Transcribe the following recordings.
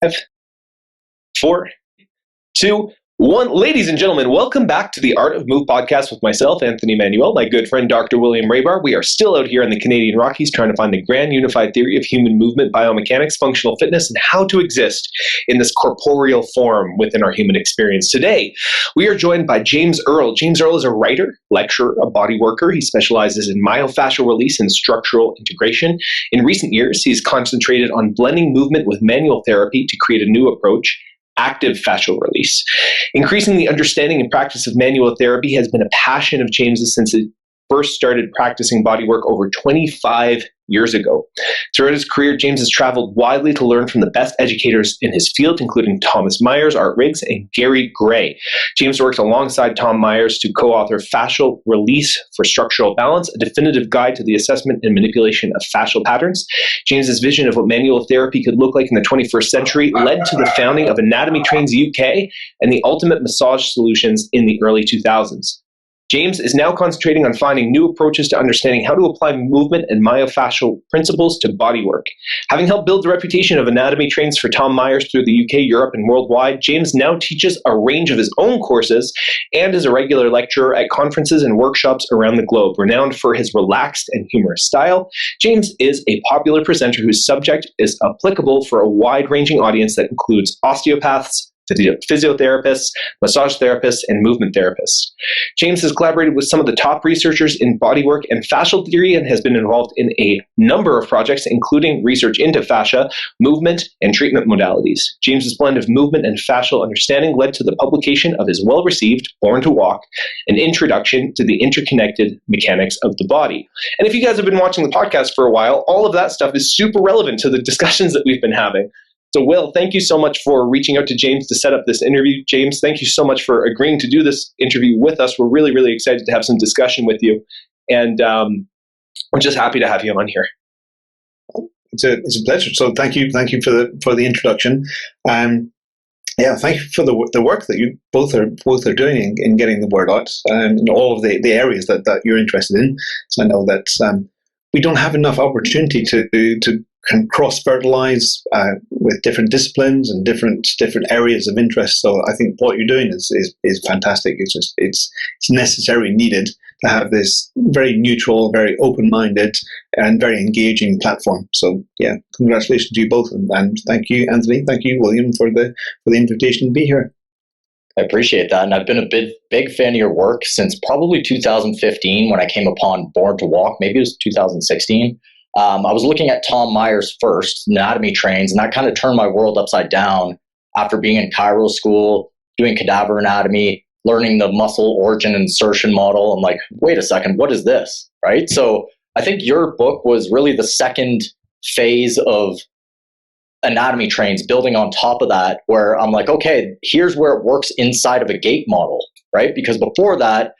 5, 4, 2, 1. Ladies and gentlemen, welcome back to the Art of Move podcast with myself, Anthony Manuel, my good friend, Dr. William Raybar. We are still out here in the Canadian Rockies trying to find the grand unified theory of human movement, biomechanics, functional fitness, and how to exist in this corporeal form within our human experience. Today, we are joined by James Earl. James Earl is a writer, lecturer, a bodyworker. He specializes in myofascial release and structural integration. In recent years, he's concentrated on blending movement with manual therapy to create a new approach, active fascial release. Increasing the understanding and practice of manual therapy has been a passion of James's since he first started practicing bodywork over 25 years ago. Throughout his career, James has traveled widely to learn from the best educators in his field, including Thomas Myers, Art Riggs, and Gary Gray. James works alongside Tom Myers to co-author Fascial Release for Structural Balance, a definitive guide to the assessment and manipulation of fascial patterns. James's vision of what manual therapy could look like in the 21st century led to the founding of Anatomy Trains UK and the Ultimate Massage Solutions in the early 2000s. James is now concentrating on finding new approaches to understanding how to apply movement and myofascial principles to bodywork. Having helped build the reputation of Anatomy Trains for Tom Myers through the UK, Europe, and worldwide, James now teaches a range of his own courses and is a regular lecturer at conferences and workshops around the globe. Renowned for his relaxed and humorous style, James is a popular presenter whose subject is applicable for a wide-ranging audience that includes osteopaths, physiotherapists, massage therapists, and movement therapists. James has collaborated with some of the top researchers in bodywork and fascial theory and has been involved in a number of projects, including research into fascia, movement, and treatment modalities. James's blend of movement and fascial understanding led to the publication of his well-received Born to Walk, an introduction to the interconnected mechanics of the body. And if you guys have been watching the podcast for a while, all of that stuff is super relevant to the discussions that we've been having. So, Will, thank you so much for reaching out to James to set up this interview. James, thank you so much for agreeing to do this interview with us. We're really, really excited to have some discussion with you. And we're just happy to have you on here. It's a pleasure. So thank you for the introduction. Thank you for the work that you both are doing in getting the word out in all of the areas that you're interested in. So I know that we don't have enough opportunity to can cross-fertilize with different disciplines and different areas of interest. So I think what you're doing is fantastic. It's necessary, needed to have this very neutral, very open-minded, and very engaging platform. So yeah, congratulations to you both, and thank you, Anthony. Thank you, William, for the invitation to be here. I appreciate that, and I've been a big fan of your work since probably 2015 when I came upon Born to Walk. Maybe it was 2016. I was looking at Tom Myers first, Anatomy Trains, and that kind of turned my world upside down after being in chiro school, doing cadaver anatomy, learning the muscle origin insertion model. I'm like, wait a second, what is this, right? So I think your book was really the second phase of Anatomy Trains, building on top of that, where I'm like, okay, here's where it works inside of a gait model, right? Because before that,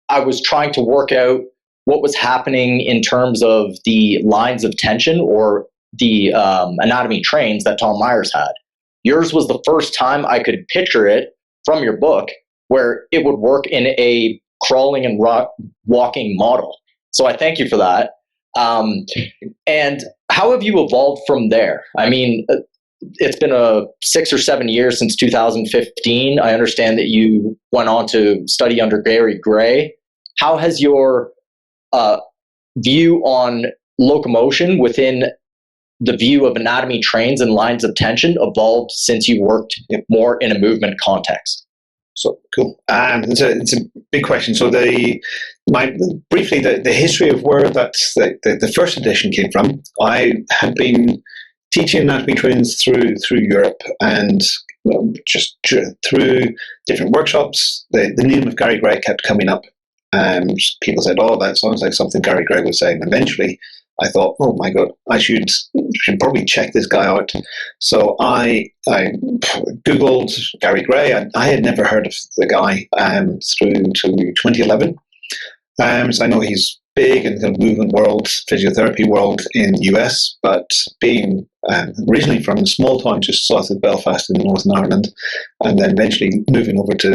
I was trying to work out what was happening in terms of the lines of tension or the anatomy trains that Tom Myers had. Yours was the first time I could picture it from your book where it would work in a crawling and walking model. So I thank you for that. And how have you evolved from there? I mean, it's been 6 or 7 years since 2015. I understand that you went on to study under Gary Gray. How has your view on locomotion within the view of anatomy trains and lines of tension evolved since you worked more in a movement context? So cool. It's a big question. So briefly the history of where the first edition came from. I had been teaching anatomy trains through Europe, and just through different workshops, the name of Gary Gray kept coming up. People said, "Oh, that sounds like something Gary Gray was saying." Eventually, I thought, "Oh my God, I should probably check this guy out." So I Googled Gary Gray. I had never heard of the guy through to 2011. So I know he's big in the movement world, physiotherapy world in the US, but being originally from a small town just south of Belfast in Northern Ireland, and then eventually moving over to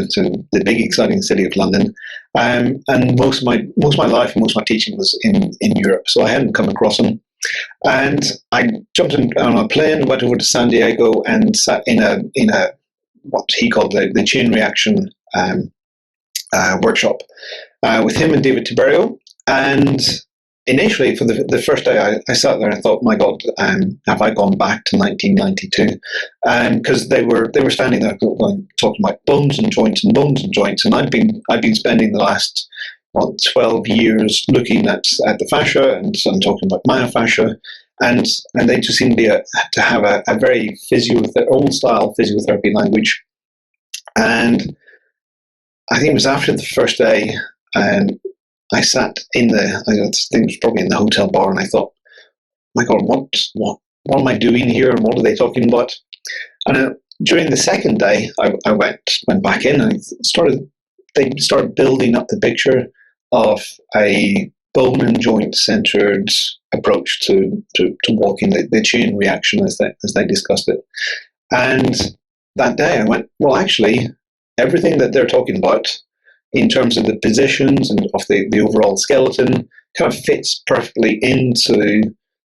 the big exciting city of London. And most of my life and most of my teaching was in Europe, so I hadn't come across him. And I jumped on a plane, went over to San Diego, and sat in a what he called the chain reaction workshop with him and David Tiberio. And initially, for the first day, I sat there and thought, "My God, have I gone back to 1992?" Because they were standing there talking about bones and joints and bones and joints, and I've been spending the last 12 years looking at the fascia and talking about myofascia, and they just seem to have a very old style physiotherapy language. And I think it was after the first day, and I sat I think it was probably in the hotel bar, and I thought, my God, what am I doing here, and what are they talking about? And during the second day, I went back in, and they started building up the picture of a bone and joint centered approach to walking, the chain reaction as they discussed it. And that day I went, well, actually, everything that they're talking about in terms of the positions and of the overall skeleton kind of fits perfectly into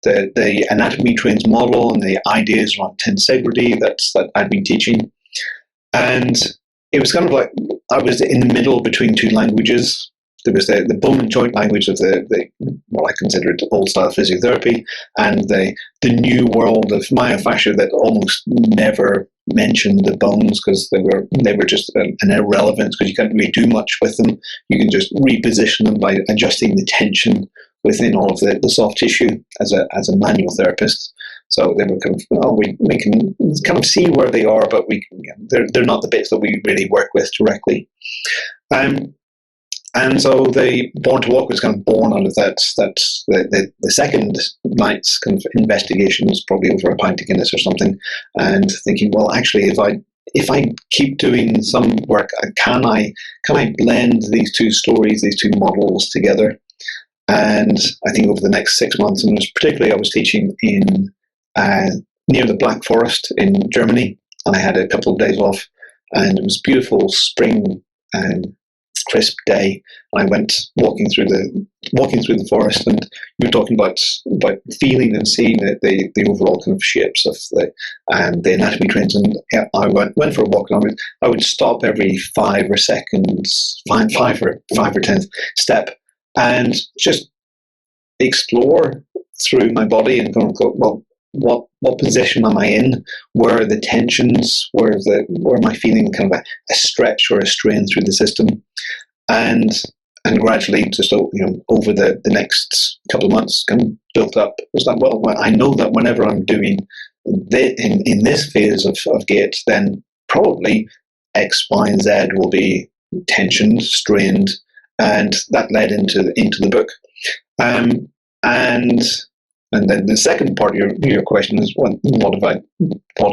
the anatomy trains model and the ideas around tensegrity that I'd been teaching. And it was kind of like I was in the middle between two languages. There was the bone and joint language of the what I considered old style physiotherapy, and the new world of myofascia that almost never mentioned the bones because they were just an irrelevance, because you can't really do much with them. You can just reposition them by adjusting the tension within all of the soft tissue as a manual therapist. So they were kind of, we can kind of see where they are, but they're not the bits that we really work with directly. And so the Born to Walk was kind of born out of that. The second night's kind of investigation was probably over a pint of Guinness or something, and thinking, well, actually, if I keep doing some work, can I blend these two stories, these two models together? And I think over the next 6 months, and particularly I was teaching in near the Black Forest in Germany, and I had a couple of days off, and it was beautiful spring crisp day. I went walking through the forest, and we were talking about feeling and seeing the overall kind of shapes of the anatomy trains. And I went for a walk, and I would stop every 5 or 10 step, and just explore through my body and go, well, what position am I in? Where are the tensions? Where am I feeling kind of a stretch or a strain through the system? And gradually, just over the next couple of months, kind of built up. It was like, well, I know that whenever I'm doing in this phase of gait, then probably X, Y, and Z will be tensioned, strained, and that led into the book. And then the second part of your question is, what have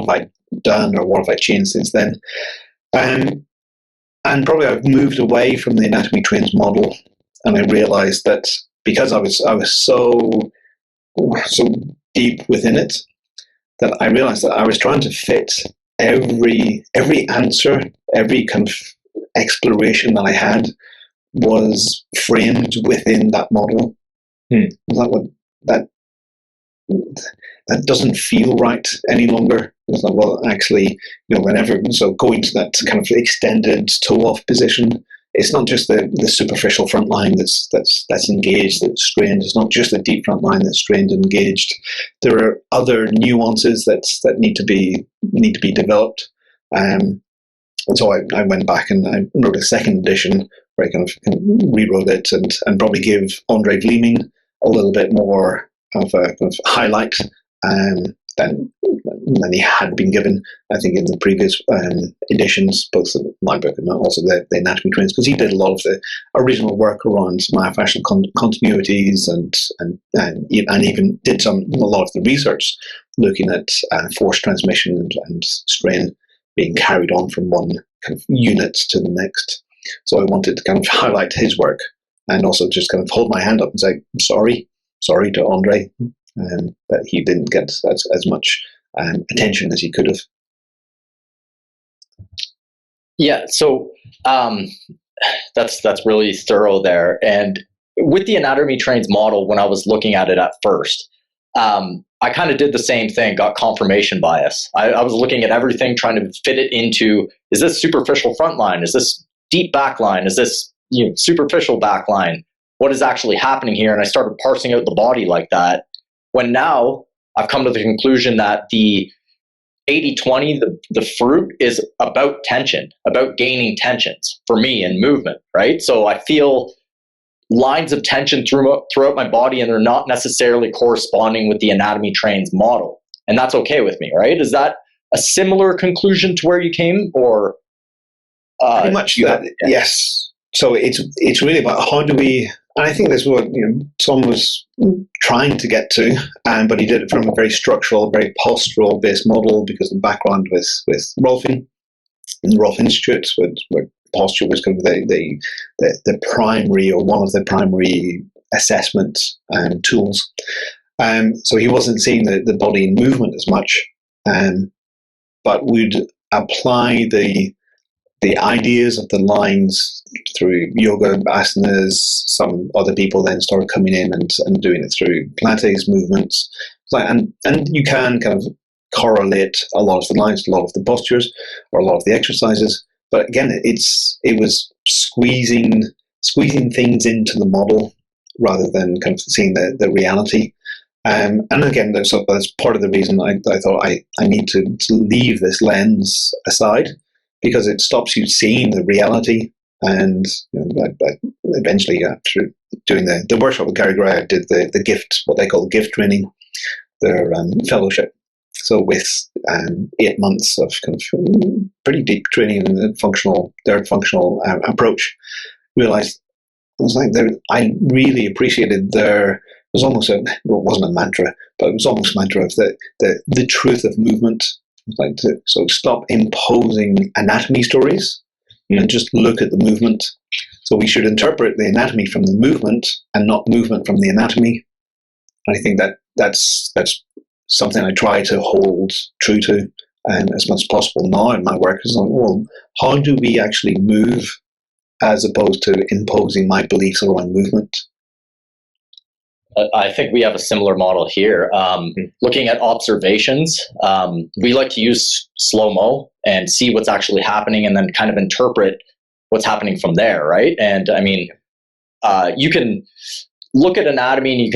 I done, or what have I changed since then? And probably I've moved away from the anatomy trains model, and I realized that because I was so deep within it, that I realized that I was trying to fit every answer, every kind of exploration that I had was framed within that model. That doesn't feel right any longer. It's like, well, actually, going to that kind of extended toe-off position, it's not just the superficial front line that's engaged, that's strained. It's not just the deep front line that's strained and engaged. There are other nuances that need to be developed. And so I went back and I wrote a second edition where I kind of rewrote it and probably gave Andre Vleeming a little bit more of a kind of highlight than he had been given, I think, in the previous editions, both of my book and also the anatomy trains, because he did a lot of the original work around myofascial continuities and even did a lot of the research looking at force transmission and strain being carried on from one kind of unit to the next. So I wanted to kind of highlight his work and also just kind of hold my hand up and say, sorry to Andre, that he didn't get as much attention as he could have. Yeah, so that's really thorough there. And with the anatomy trains model, when I was looking at it at first, I kind of did the same thing, got confirmation bias. I was looking at everything, trying to fit it into, is this superficial front line? Is this deep back line? Is this superficial back line? What is actually happening here? And I started parsing out the body like that. When now I've come to the conclusion that the 80-20, the fruit is about tension, about gaining tensions for me and movement, right? So I feel lines of tension throughout my body, and they're not necessarily corresponding with the anatomy trains model. And that's okay with me, right? Is that a similar conclusion to where you came, or? Pretty much that, yes. So it's really about how do we, and I think that's what Tom was trying to get to, but he did it from a very structural, very postural based model, because the background with Rolfing in the Rolf Institute, where posture was kind of the primary, or one of the primary assessment tools. So he wasn't seeing the body in movement as much, but would apply the ideas of the lines through yoga, asanas. Some other people then started coming in and doing it through Pilates movements. And you can kind of correlate a lot of the lines, a lot of the postures, or a lot of the exercises. But again, it was squeezing things into the model rather than kind of seeing the reality. And again, that's part of the reason I thought I need to leave this lens aside, because it stops you seeing the reality. And I eventually, after doing the workshop with Gary Gray, I did the gift, what they call gift training, their fellowship. So with 8 months of kind of pretty deep training in their functional approach, realized I really appreciated it was almost it wasn't a mantra, but it was almost a mantra of the truth of movement. So stop imposing anatomy stories and just look at the movement. So we should interpret the anatomy from the movement and not movement from the anatomy. And I think that's something I try to hold true to, and as much as possible now in my work is how do we actually move, as opposed to imposing my beliefs around movement. I think we have a similar model here. Looking at observations, we like to use slow-mo and see what's actually happening, and then kind of interpret what's happening from there, right? And I mean, you can look at anatomy, and you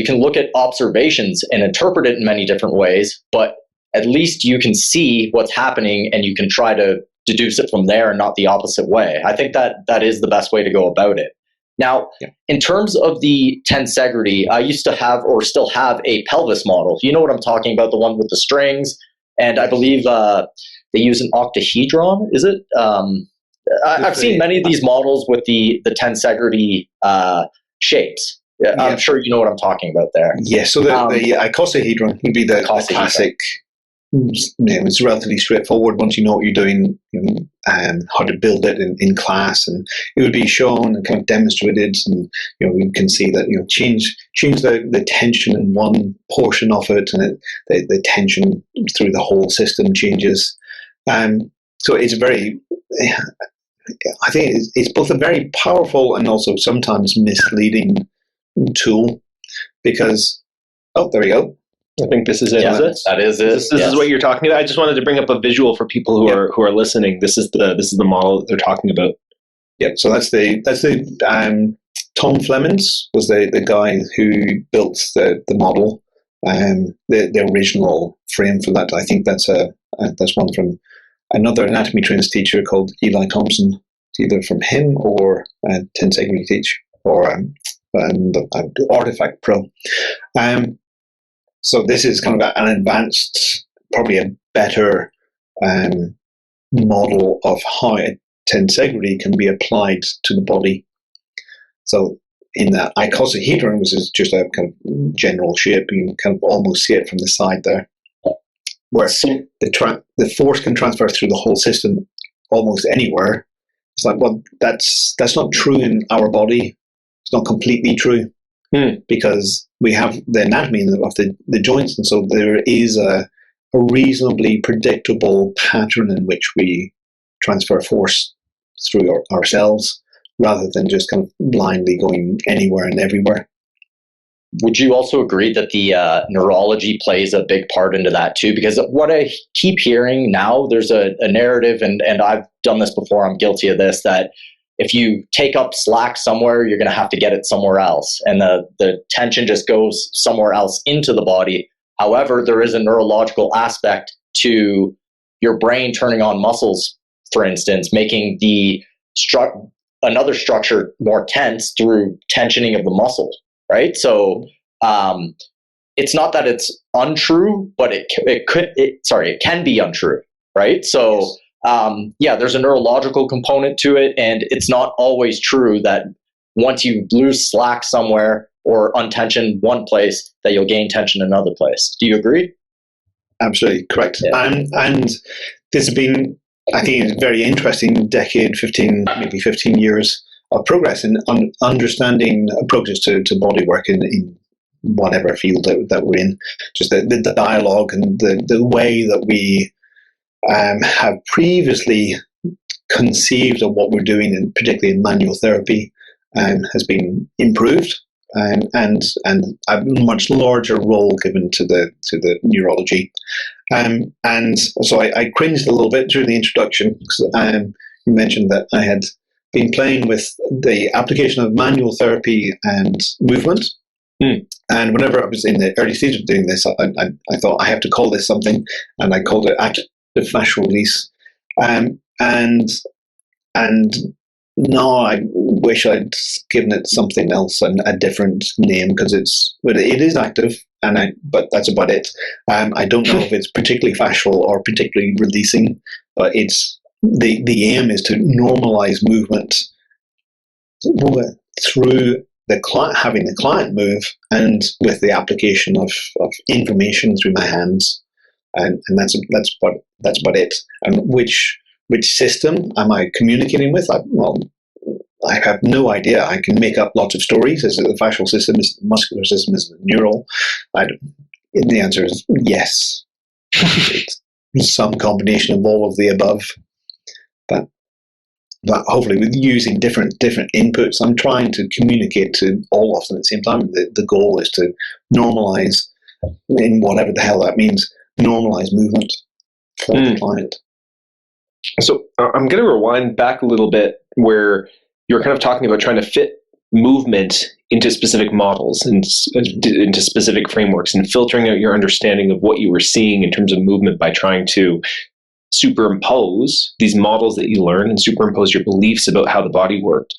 can look at observations and interpret it in many different ways, but at least you can see what's happening, and you can try to deduce it from there and not the opposite way. I think that is the best way to go about it. Now, in terms of the tensegrity, I used to have, or still have, a pelvis model. You know what I'm talking about, the one with the strings, and I believe they use an octahedron, is it? I've seen many of these models with the tensegrity shapes. Yeah, I'm sure you know what I'm talking about there. Yeah, so the icosahedron would be the classic. It's relatively straightforward once you know what you're doing, how to build it in class, and it would be shown and kind of demonstrated, and we can see that change the tension in one portion of it, and the tension through the whole system changes. So it's very, I think it's both a very powerful and also sometimes misleading tool, because there we go. I think this is it. Yeah, that is it. This is what you're talking about. I just wanted to bring up a visual for people who are listening. This is the model that they're talking about. Yeah. So that's the Tom Flemings was the guy who built the model, the original frame for that. I think that's one from another anatomy trains teacher called Eli Thompson. It's either from him or Tensegrity Teach or Artifact Pro. So this is kind of an advanced, probably a better model of how tensegrity can be applied to the body. So in that icosahedron, which is just a kind of general shape, you can kind of almost see it from the side there, where the force can transfer through the whole system almost anywhere. It's like, well, that's not true in our body. It's not completely true. Because we have the anatomy of the joints, and so there is a reasonably predictable pattern in which we transfer force through ourselves, rather than just kind of blindly going anywhere and everywhere. would you also agree that the neurology plays a big part into that too? Because what I keep hearing now, there's a narrative, and I've done this before, I'm guilty of this, that if you take up slack somewhere, you're going to have to get it somewhere else. And the tension just goes somewhere else into the body. However, there is a neurological aspect to your brain turning on muscles, for instance, making the another structure more tense through tensioning of the muscle, right? So it's not that it's untrue, but it can be untrue, right? So there's a neurological component to it, and it's not always true that once you lose slack somewhere or untension one place, that you'll gain tension another place. Do you agree? Absolutely correct. Yeah. And this has been, I think, a very interesting decade, 15 years of progress in understanding approaches to bodywork in whatever field that we're in. Just the dialogue and the way that we have previously conceived of what we're doing, and particularly in manual therapy, has been improved. And a much larger role given to the neurology, and so I cringed a little bit during the introduction because you mentioned that I had been playing with the application of manual therapy and movement. And whenever I was in the early stages of doing this, I thought I have to call this something, and I called it active fascial release. And now I wish I'd given it something else and a different name, because it is active, but that's about it. I don't know if it's particularly fascial or particularly releasing, but it's the aim is to normalize movement through having the client move, and with the application of information through my hands, and that's about it. And which system am I communicating with? I have no idea. I can make up lots of stories. Is it the fascial system? Is it the muscular system? Is it the neural? The answer is yes. It's some combination of all of the above. But hopefully, with using different inputs, I'm trying to communicate to all of them at the same time. The goal is to normalize, in whatever the hell that means, normalize movement for the client. So I'm going to rewind back a little bit, where you're kind of talking about trying to fit movement into specific models and into specific frameworks, and filtering out your understanding of what you were seeing in terms of movement by trying to superimpose these models that you learn and superimpose your beliefs about how the body worked.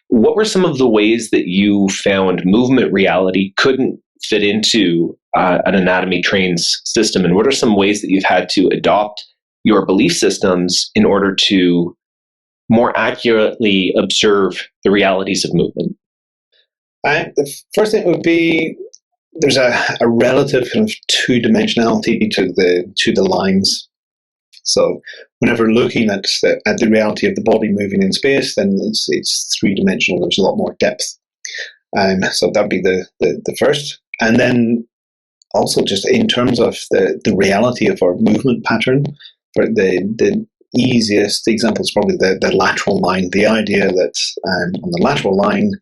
What were some of the ways that you found movement reality couldn't fit into an anatomy trains system, and what are some ways that you've had to adopt your belief systems in order to more accurately observe the realities of movement? The first thing would be there's a relative kind of two-dimensionality to the lines. So whenever looking at the reality of the body moving in space, then it's three-dimensional. There's a lot more depth. So that'd be the first. And then also just in terms of the reality of our movement pattern, for the easiest example is probably the lateral line. The idea that on the lateral line,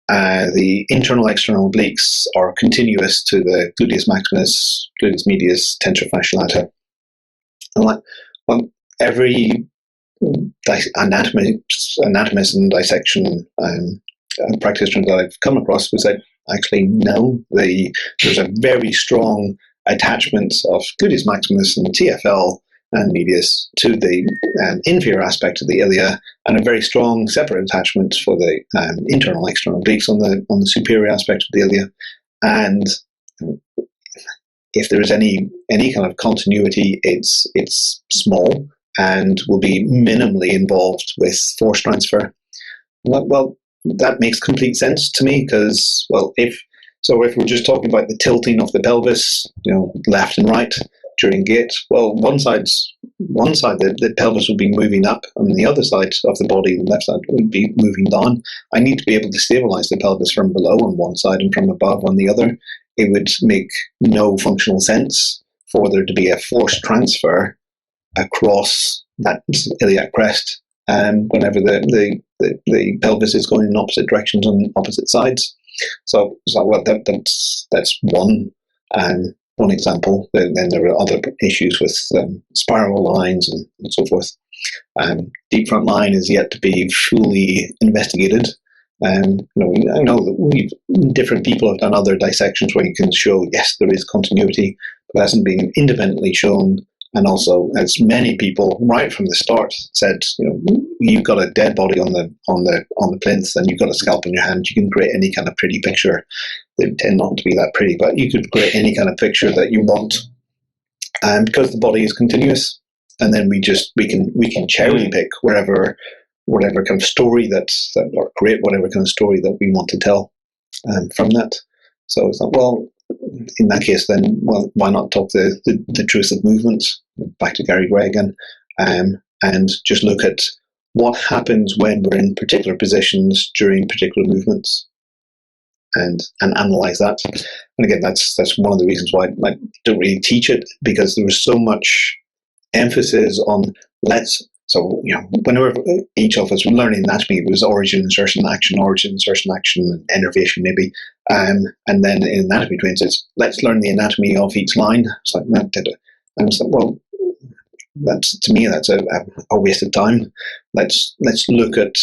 the internal external obliques are continuous to the gluteus maximus, gluteus medius, tensor fasciolata. Every anatomist and dissection practitioner that I've come across would say, actually, no, there's a very strong attachment of gluteus maximus and TFL and medius to the inferior aspect of the ilia, and a very strong separate attachment for the internal external obliques on the superior aspect of the ilia. And if there is any kind of continuity, it's small and will be minimally involved with force transfer. Well, that makes complete sense to me, because if we're just talking about the tilting of the pelvis, left and right during gait, one side the pelvis will be moving up, and the other side of the body, the left side, would be moving down. I need to be able to stabilize the pelvis from below on one side and from above on the other. It would make no functional sense for there to be a force transfer across that iliac crest whenever the pelvis is going in opposite directions on opposite sides. Well, that's one example. Then there are other issues with spiral lines and so forth. Deep front line is yet to be fully investigated. I know that different people have done other dissections where you can show, yes, there is continuity, but that hasn't been independently shown. And also, as many people right from the start said, you've got a dead body on the plinth, and you've got a scalp in your hand. You can create any kind of pretty picture. They tend not to be that pretty, but you could create any kind of picture that you want, and because the body is continuous, and then we can cherry pick whatever kind of story or create whatever kind of story that we want to tell from that. So it's like, well, in that case, then, well, why not talk the truth of movements? Back to Gary Gray again, and just look at what happens when we're in particular positions during particular movements, and analyze that. And again, that's one of the reasons why I don't really teach it, because there was so much emphasis on whenever each of us were learning anatomy, it was origin, insertion, action, and innervation maybe. And then in anatomy trains, it's let's learn the anatomy of each line. It's like that did it. And it's like, well, to me that's a waste of time. Let's look at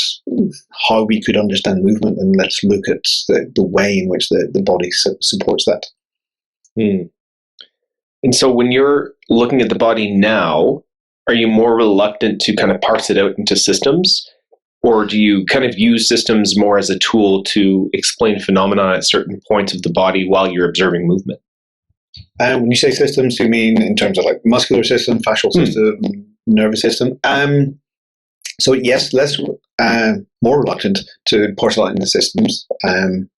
how we could understand movement, and let's look at the way in which the body supports that. And so when you're looking at the body now, are you more reluctant to kind of parse it out into systems, or do you kind of use systems more as a tool to explain phenomena at certain points of the body while you're observing movement? When you say systems, do you mean in terms of like muscular system, fascial system, nervous system? So yes, less more reluctant to parse out into systems,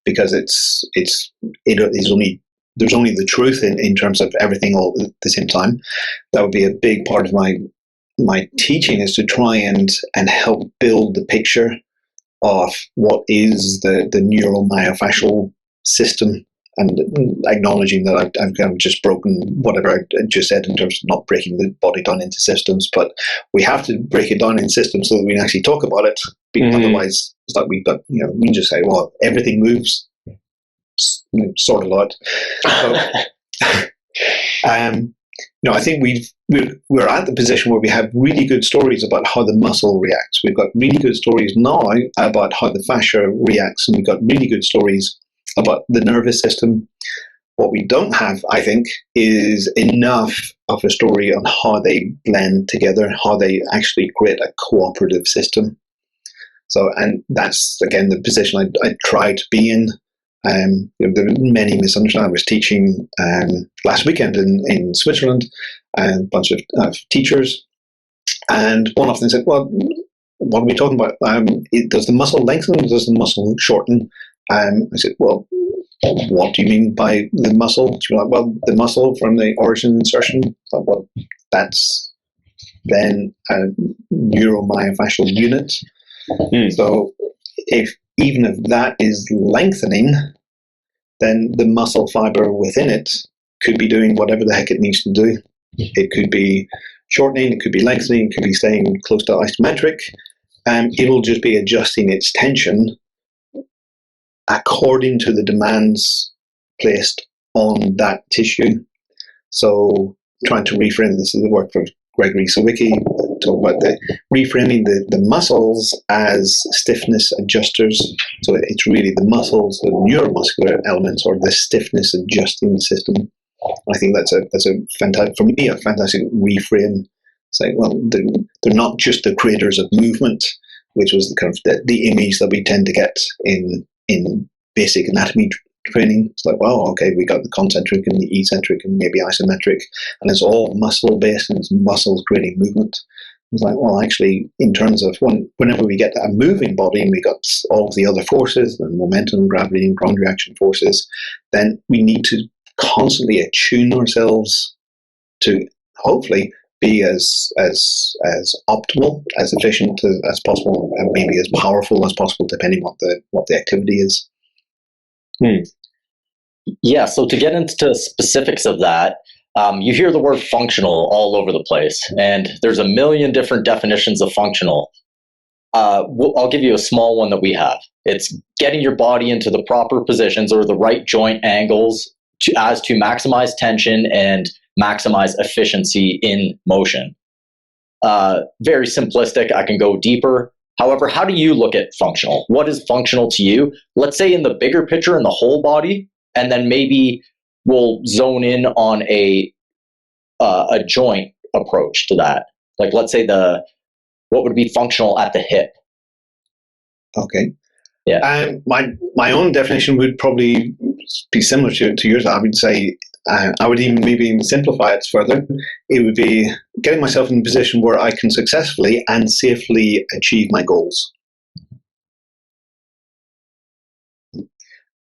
because there's only the truth in terms of everything all at the same time. That would be a big part of my teaching, is to try and help build the picture of what is the neuromyofascial system, and acknowledging that I've kind of just broken whatever I just said in terms of not breaking the body down into systems, but we have to break it down in systems so that we can actually talk about it. Otherwise, it's like we just say, well, everything moves, sort of lot. So, I think we're at the position where we have really good stories about how the muscle reacts. We've got really good stories now about how the fascia reacts, and we've got really good stories about the nervous system. What we don't have, I think, is enough of a story on how they blend together, how they actually create a cooperative system. So, and that's, again, the position I try to be in. There were many misunderstandings. I was teaching last weekend in Switzerland, and a bunch of teachers, and one of them said, well, what are we talking about? Does the muscle lengthen, or does the muscle shorten? I said, well, what do you mean by the muscle? She's like, well, the muscle from the origin insertion. Like, well, that's then a neuromyofascial unit. So even if that is lengthening, then the muscle fiber within it could be doing whatever the heck it needs to do. It could be shortening, it could be lengthening, it could be staying close to isometric, and it'll just be adjusting its tension according to the demands placed on that tissue. So trying to reframe, this is the work for Gregory Sawicki, talk about reframing the muscles as stiffness adjusters. So it's really the muscles, the neuromuscular elements, or the stiffness adjusting system. I think that's a fantastic, for me, a fantastic reframe. Saying, well, they're not just the creators of movement, which was the kind of the image that we tend to get in basic anatomy training. It's like, well, okay, we got the concentric and the eccentric and maybe isometric, and it's all muscle based, and it's muscles creating movement. It's like, well, actually, in terms of whenever we get a moving body and we got all of the other forces, the momentum, gravity, and ground reaction forces, then we need to constantly attune ourselves to hopefully be as optimal, as efficient as possible, and maybe as powerful as possible, depending on what the activity is. Yeah, so to get into specifics of that, you hear the word functional all over the place, and there's a million different definitions of functional. I'll give you a small one that we have. It's getting your body into the proper positions or the right joint angles to maximize tension and maximize efficiency in motion. Very simplistic. I can go deeper. However, how do you look at functional? What is functional to you? Let's say in the bigger picture, in the whole body, and then maybe we'll zone in on a joint approach to that. Like, let's say what would be functional at the hip? Okay. Yeah. My own definition would probably be similar to yours. I would say I would even simplify it further. It would be getting myself in a position where I can successfully and safely achieve my goals.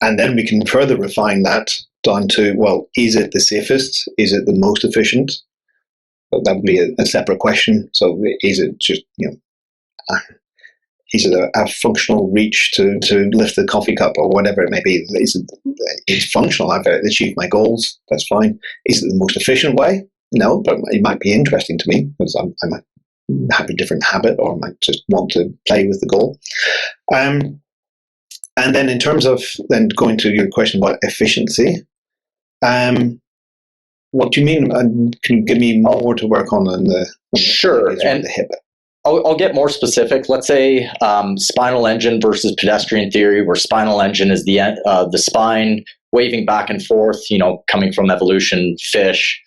And then we can further refine that down to, well, is it the safest? Is it the most efficient? That would be a separate question. So is it just, is it a functional reach to lift the coffee cup or whatever it may be? It's functional. I've achieved my goals. That's fine. Is it the most efficient way? No, but it might be interesting to me because I might have a different habit or I might just want to play with the goal. And then in terms of then going to your question about efficiency, what do you mean? Can you give me more to work on Sure. And the hip? I'll get more specific. Let's say spinal engine versus pedestrian theory, where spinal engine is the spine waving back and forth, coming from evolution, fish.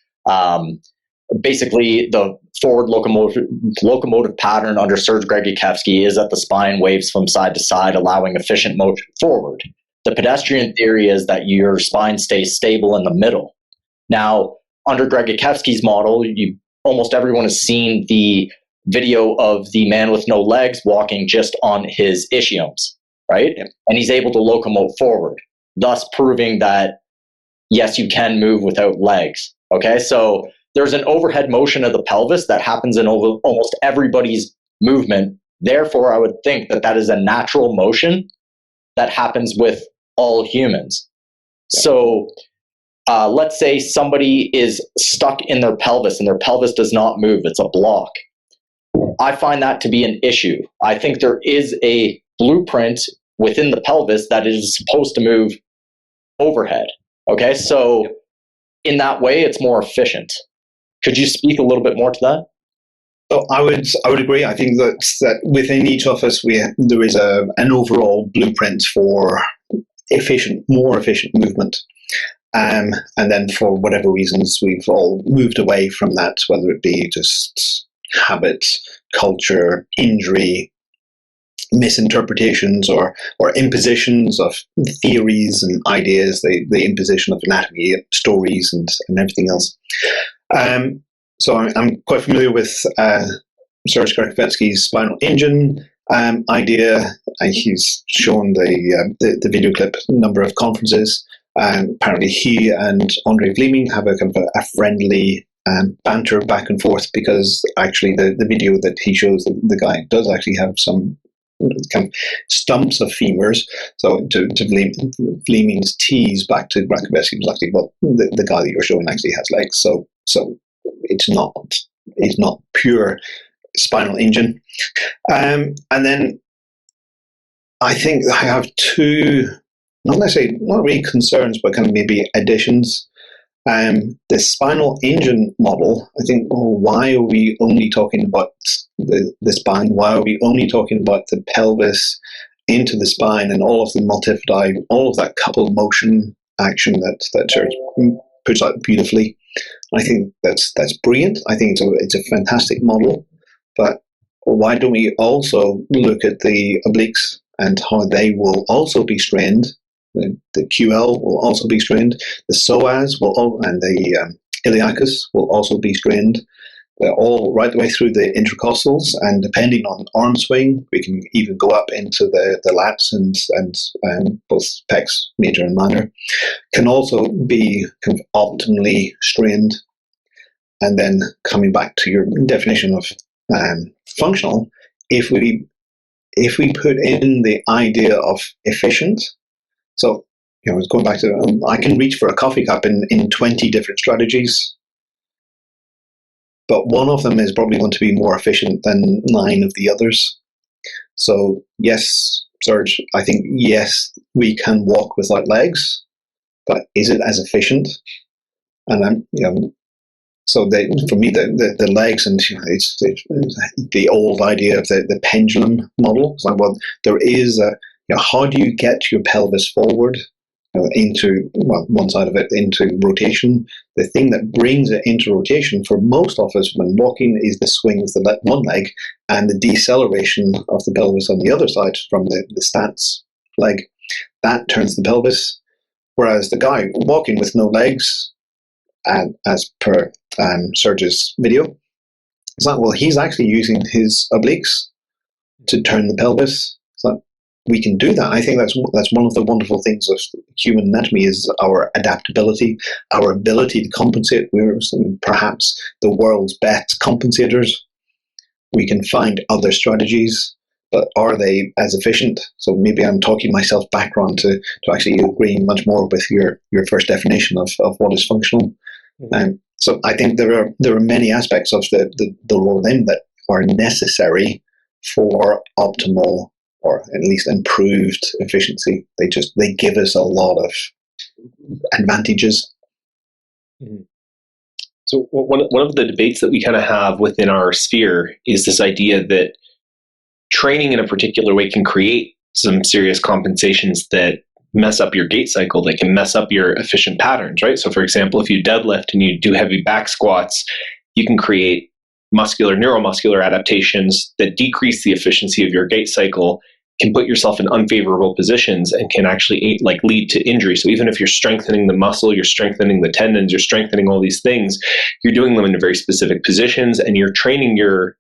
Basically, the forward locomotive pattern under Serge Gregikevsky is that the spine waves from side to side, allowing efficient motion forward. The pedestrian theory is that your spine stays stable in the middle. Now, under Gregikevsky's model, almost everyone has seen the video of the man with no legs walking just on his ischiums, right? Yeah. And he's able to locomote forward, thus proving that, yes, you can move without legs. Okay, so there's an overhead motion of the pelvis that happens in almost everybody's movement. Therefore, I would think that is a natural motion that happens with all humans. Yeah. So let's say somebody is stuck in their pelvis and their pelvis does not move. It's a block. I find that to be an issue. I think there is a blueprint within the pelvis that is supposed to move overhead. Okay, so in that way, it's more efficient. Could you speak a little bit more to that? Oh, I would agree. I think that within each of us, there is an overall blueprint for more efficient movement. And then for whatever reasons, we've all moved away from that, whether it be just habit, culture, injury, misinterpretations or impositions of theories and ideas, the imposition of anatomy, stories and everything else. So I'm quite familiar with Serge Gregikevsky's spinal engine idea. He's shown the video clip a number of conferences. Apparently he and Andre Vleeming have a kind of a friendly banter back and forth, because actually the video that he shows, the guy does actually have some kind of stumps of femurs. So to Vleeming's tease back to Gregikevsky was actually, well, the guy that you're showing actually has legs. So it's not pure spinal engine. And then I think I have two, not really concerns, but kind of maybe additions. The spinal engine model, I think, why are we only talking about the spine? Why are we only talking about the pelvis into the spine and all of the multifidi, all of that couple motion action that Serge puts out beautifully? I think that's brilliant. I think it's a fantastic model. But why don't we also look at the obliques and how they will also be strained? The QL will also be strained. The psoas and the iliacus will also be strained. They're all right the way through the intercostals, and depending on arm swing, we can even go up into the lats and both pecs, major and minor, can also be kind of optimally strained. And then coming back to your definition of functional, if we put in the idea of efficient. So, going back to, I can reach for a coffee cup in 20 different strategies, but one of them is probably going to be more efficient than 9 of the others. So yes, Serge, I think yes, we can walk without legs, but is it as efficient? And so for me, the legs, and it's the old idea of the pendulum model. It's like, well, there is how do you get your pelvis forward into one side of it into rotation? The thing that brings it into rotation for most of us when walking is the swing of the one leg and the deceleration of the pelvis on the other side from the stance leg. That turns the pelvis. Whereas the guy walking with no legs, and as per Serge's video, it's like, well, he's actually using his obliques to turn the pelvis. So we can do that. I think that's one of the wonderful things of human anatomy is our adaptability, our ability to compensate. We're perhaps the world's best compensators. We can find other strategies, but are they as efficient? So maybe I'm talking myself background to actually agree much more with your first definition of what is functional. So I think there are many aspects of the role limb that are necessary for optimal or at least improved efficiency. They give us a lot of advantages. Mm-hmm. So one of the debates that we kind of have within our sphere is this idea that training in a particular way can create some serious compensations that mess up your gait cycle, that can mess up your efficient patterns, right? So for example, if you deadlift and you do heavy back squats, you can create neuromuscular adaptations that decrease the efficiency of your gait cycle, can put yourself in unfavorable positions and can actually lead to injury. So even if you're strengthening the muscle, you're strengthening the tendons, you're strengthening all these things, you're doing them in very specific positions and you're training your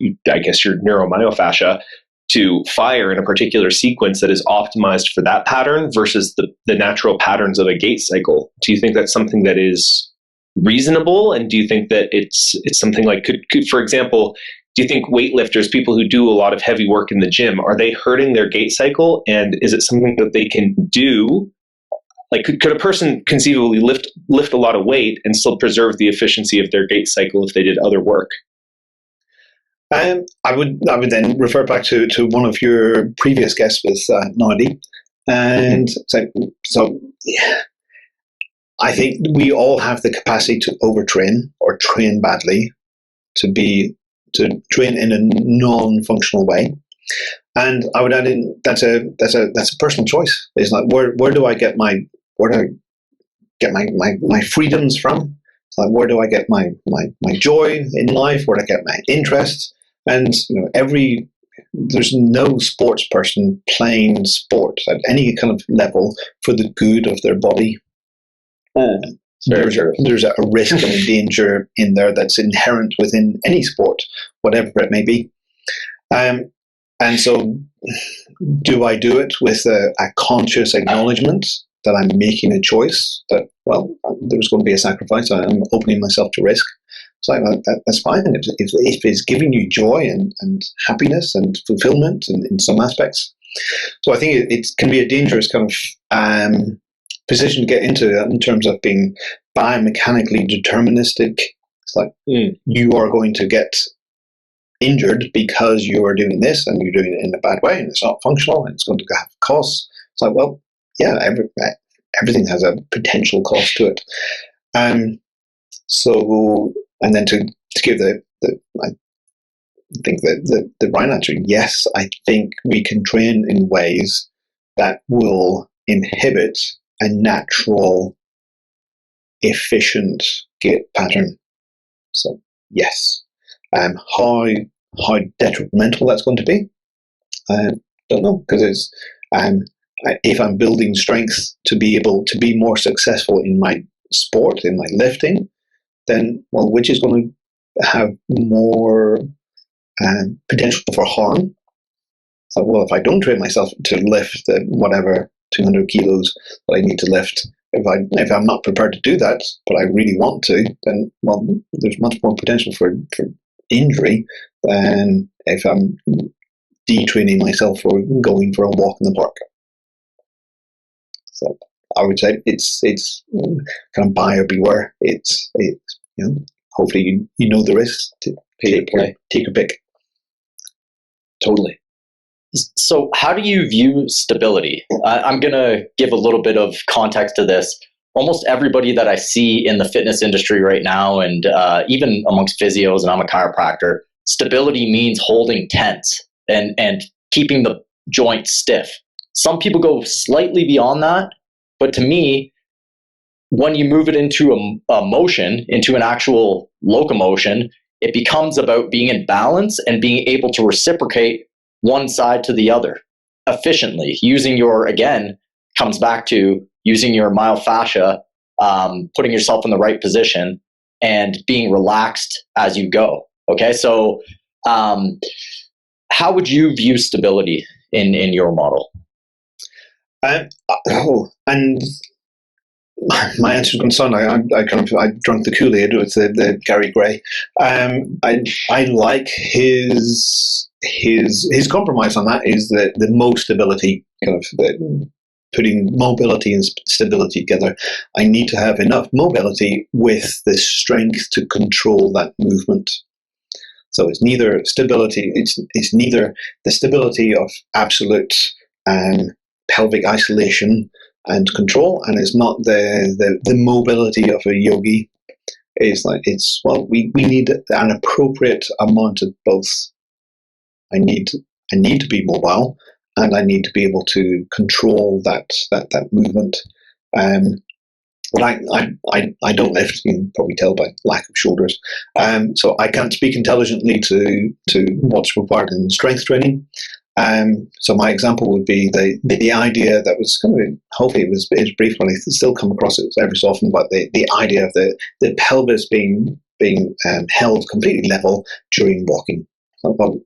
neuromyofascia to fire in a particular sequence that is optimized for that pattern versus the natural patterns of a gait cycle. Do you think that's something that is reasonable? And do you think that it's something like, could for example, do you think weightlifters, people who do a lot of heavy work in the gym, are they hurting their gait cycle? And is it something that they can do? Like, could a person conceivably lift a lot of weight and still preserve the efficiency of their gait cycle if they did other work? I would then refer back to one of your previous guests with Nadi, and so yeah, I think we all have the capacity to overtrain or train badly, to train in a non-functional way, and I would add in that's a personal choice. It's like where do I get my freedoms from? It's like where do I get my joy in life? Where do I get my interest? And there's no sports person playing sport at any kind of level for the good of their body. There's a risk and a danger in there that's inherent within any sport, whatever it may be. And so, do I do it with a conscious acknowledgement that I'm making a choice, that, well, there's going to be a sacrifice, I'm opening myself to risk? It's like, that's fine. If it's giving you joy and happiness and fulfillment in some aspects. So I think it can be a dangerous kind of position to get into in terms of being biomechanically deterministic. It's like you are going to get injured because you are doing this and you're doing it in a bad way and it's not functional and it's going to have costs. It's like, well, yeah, everything has a potential cost to it. So, and then to give I think that the right answer, yes, I think we can train in ways that will inhibit a natural, efficient gait pattern. So, yes. How detrimental that's going to be, I don't know, because it's if I'm building strength to be able to be more successful in my sport, in my lifting, then, well, which is going to have more potential for harm? So, well, if I don't train myself to lift whatever 200 kilos that I need to lift, if I'm not prepared to do that, but I really want to, then, well, there's much more potential for injury than if I'm detraining myself or going for a walk in the park. So I would say it's kind of buyer beware. It's hopefully you know the risks. Take your pick. Totally. So how do you view stability? I'm going to give a little bit of context to this. Almost everybody that I see in the fitness industry right now, and even amongst physios, and I'm a chiropractor, stability means holding tense and keeping the joint stiff. Some people go slightly beyond that, but to me, when you move it into a motion, into an actual locomotion, it becomes about being in balance and being able to reciprocate one side to the other efficiently, using your, again, comes back to using your myofascia, putting yourself in the right position and being relaxed as you go. Okay, so how would you view stability in your model? And my answer is going to sound like I drank the Kool-Aid with the Gary Gray. I like his compromise on that is the mo stability, kind of putting mobility and stability together. I need to have enough mobility with the strength to control that movement. So it's neither stability, it's neither the stability of absolute pelvic isolation and control, and it's not the mobility of a yogi. We need an appropriate amount of both. I need to be mobile, and I need to be able to control that movement. But I don't lift. You can probably tell by lack of shoulders. So I can't speak intelligently to what's required in strength training. So my example would be the idea that was kind of, hopefully it was brief when I still come across it every so often, but the idea of the pelvis being held completely level during walking. Well,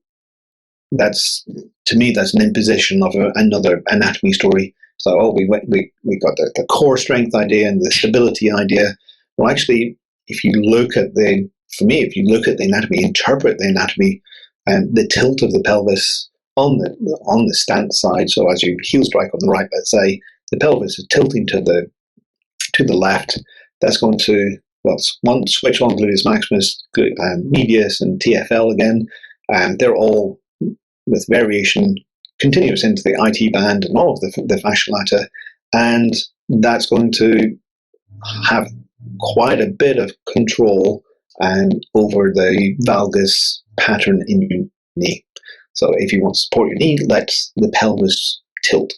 that's, to me, that's an imposition of another anatomy story. So, we got the core strength idea and the stability idea. Well, actually, if you look at the anatomy, interpret the anatomy, and the tilt of the pelvis on the stance side. So, as you heel strike on the right, let's say the pelvis is tilting to the left. That's going to switch on gluteus maximus, medius, and TFL again, and they're all with variation continuous into the IT band and all of the fascial lata, and that's going to have quite a bit of control over the valgus pattern in your knee. So if you want to support your knee, let the pelvis tilt.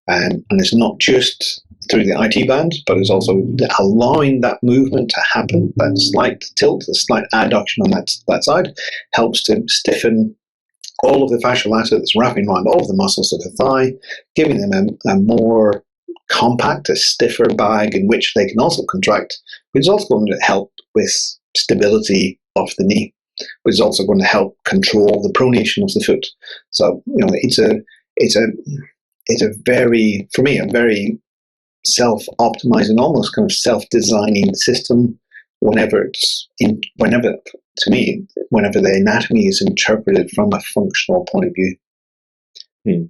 And it's not just through the IT band, but it's also allowing that movement to happen. That slight tilt, the slight adduction on that side helps to stiffen all of the fascial lata that's wrapping around all of the muscles of the thigh, giving them a more compact, a stiffer bag in which they can also contract, which is also going to help with stability of the knee, which is also going to help control the pronation of the foot. So, it's a very, for me, a very self-optimizing, almost kind of self-designing system whenever the anatomy is interpreted from a functional point of view.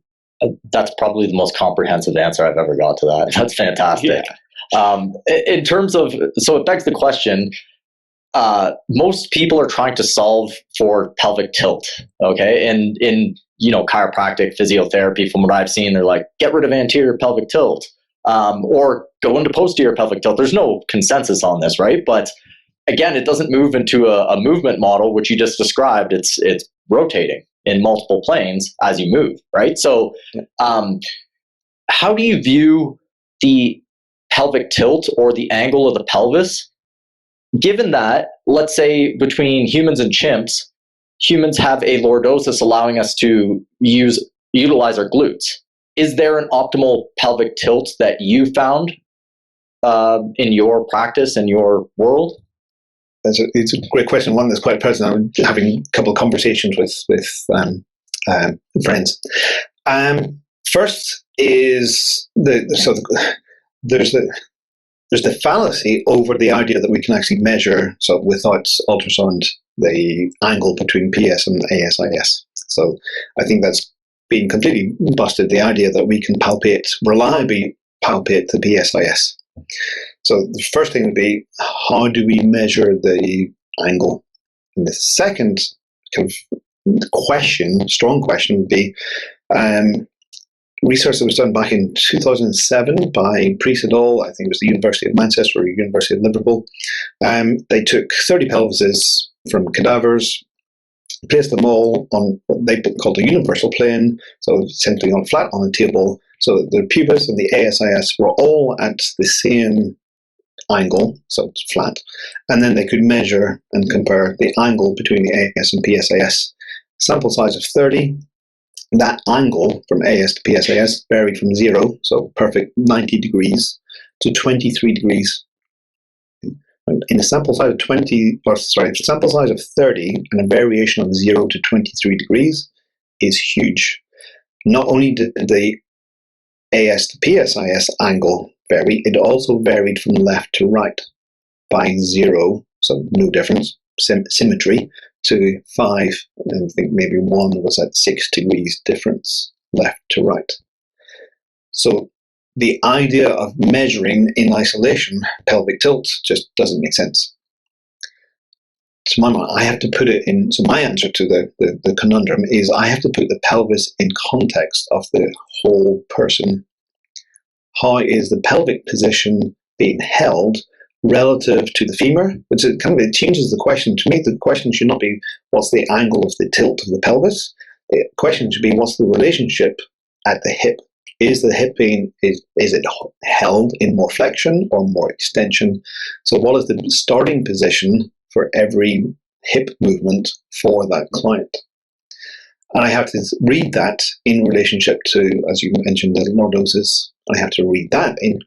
That's probably the most comprehensive answer I've ever got to that. That's fantastic. Yeah. In terms of, so it begs the question, most people are trying to solve for pelvic tilt, okay? And in chiropractic, physiotherapy, from what I've seen, they're like, get rid of anterior pelvic tilt, or go into posterior pelvic tilt. There's no consensus on this, right? But again, it doesn't move into a movement model, which you just described. It's rotating in multiple planes as you move, right? So how do you view the pelvic tilt or the angle of the pelvis, given that, let's say, between humans and chimps, humans have a lordosis allowing us to utilize our glutes? Is there an optimal pelvic tilt that you found in your practice and your world? It's a great question. One that's quite personal. I'm having a couple of conversations with friends. First is there's the fallacy over the idea that we can actually measure, so without ultrasound, the angle between PS and ASIS. So I think that's been completely busted. The idea that we can reliably palpate the PSIS. So the first thing would be, how do we measure the angle? And the second kind of strong question would be, research that was done back in 2007 by Priest et al. I think it was the University of Manchester or University of Liverpool. They took 30 pelvises from cadavers, placed them all on what they called a universal plane, so simply on flat on a table, so that the pubis and the ASIS were all at the same angle, so it's flat, and then they could measure and compare the angle between the AS and PSIS. Sample size of 30. That angle from AS to PSIS varied from 0, so perfect 90 degrees, to 23 degrees. In a sample size of 30, and a variation of 0 to 23 degrees is huge. Not only did the AS to PSIS angle vary, it also varied from left to right by 0, so no difference, symmetry, to 5, and I think maybe 1 was at 6 degrees difference left to right. So the idea of measuring in isolation pelvic tilt just doesn't make sense. To my mind, I have to put it in. So my answer to the conundrum is I have to put the pelvis in context of the whole person. How is the pelvic position being held relative to the femur? Which it changes the question. To me, the question should not be what's the angle of the tilt of the pelvis. The question should be what's the relationship at the hip. Is the hip is it held in more flexion or more extension? So what is the starting position for every hip movement for that client? And I have to read that in relationship to, as you mentioned, the lordosis. I have to read that in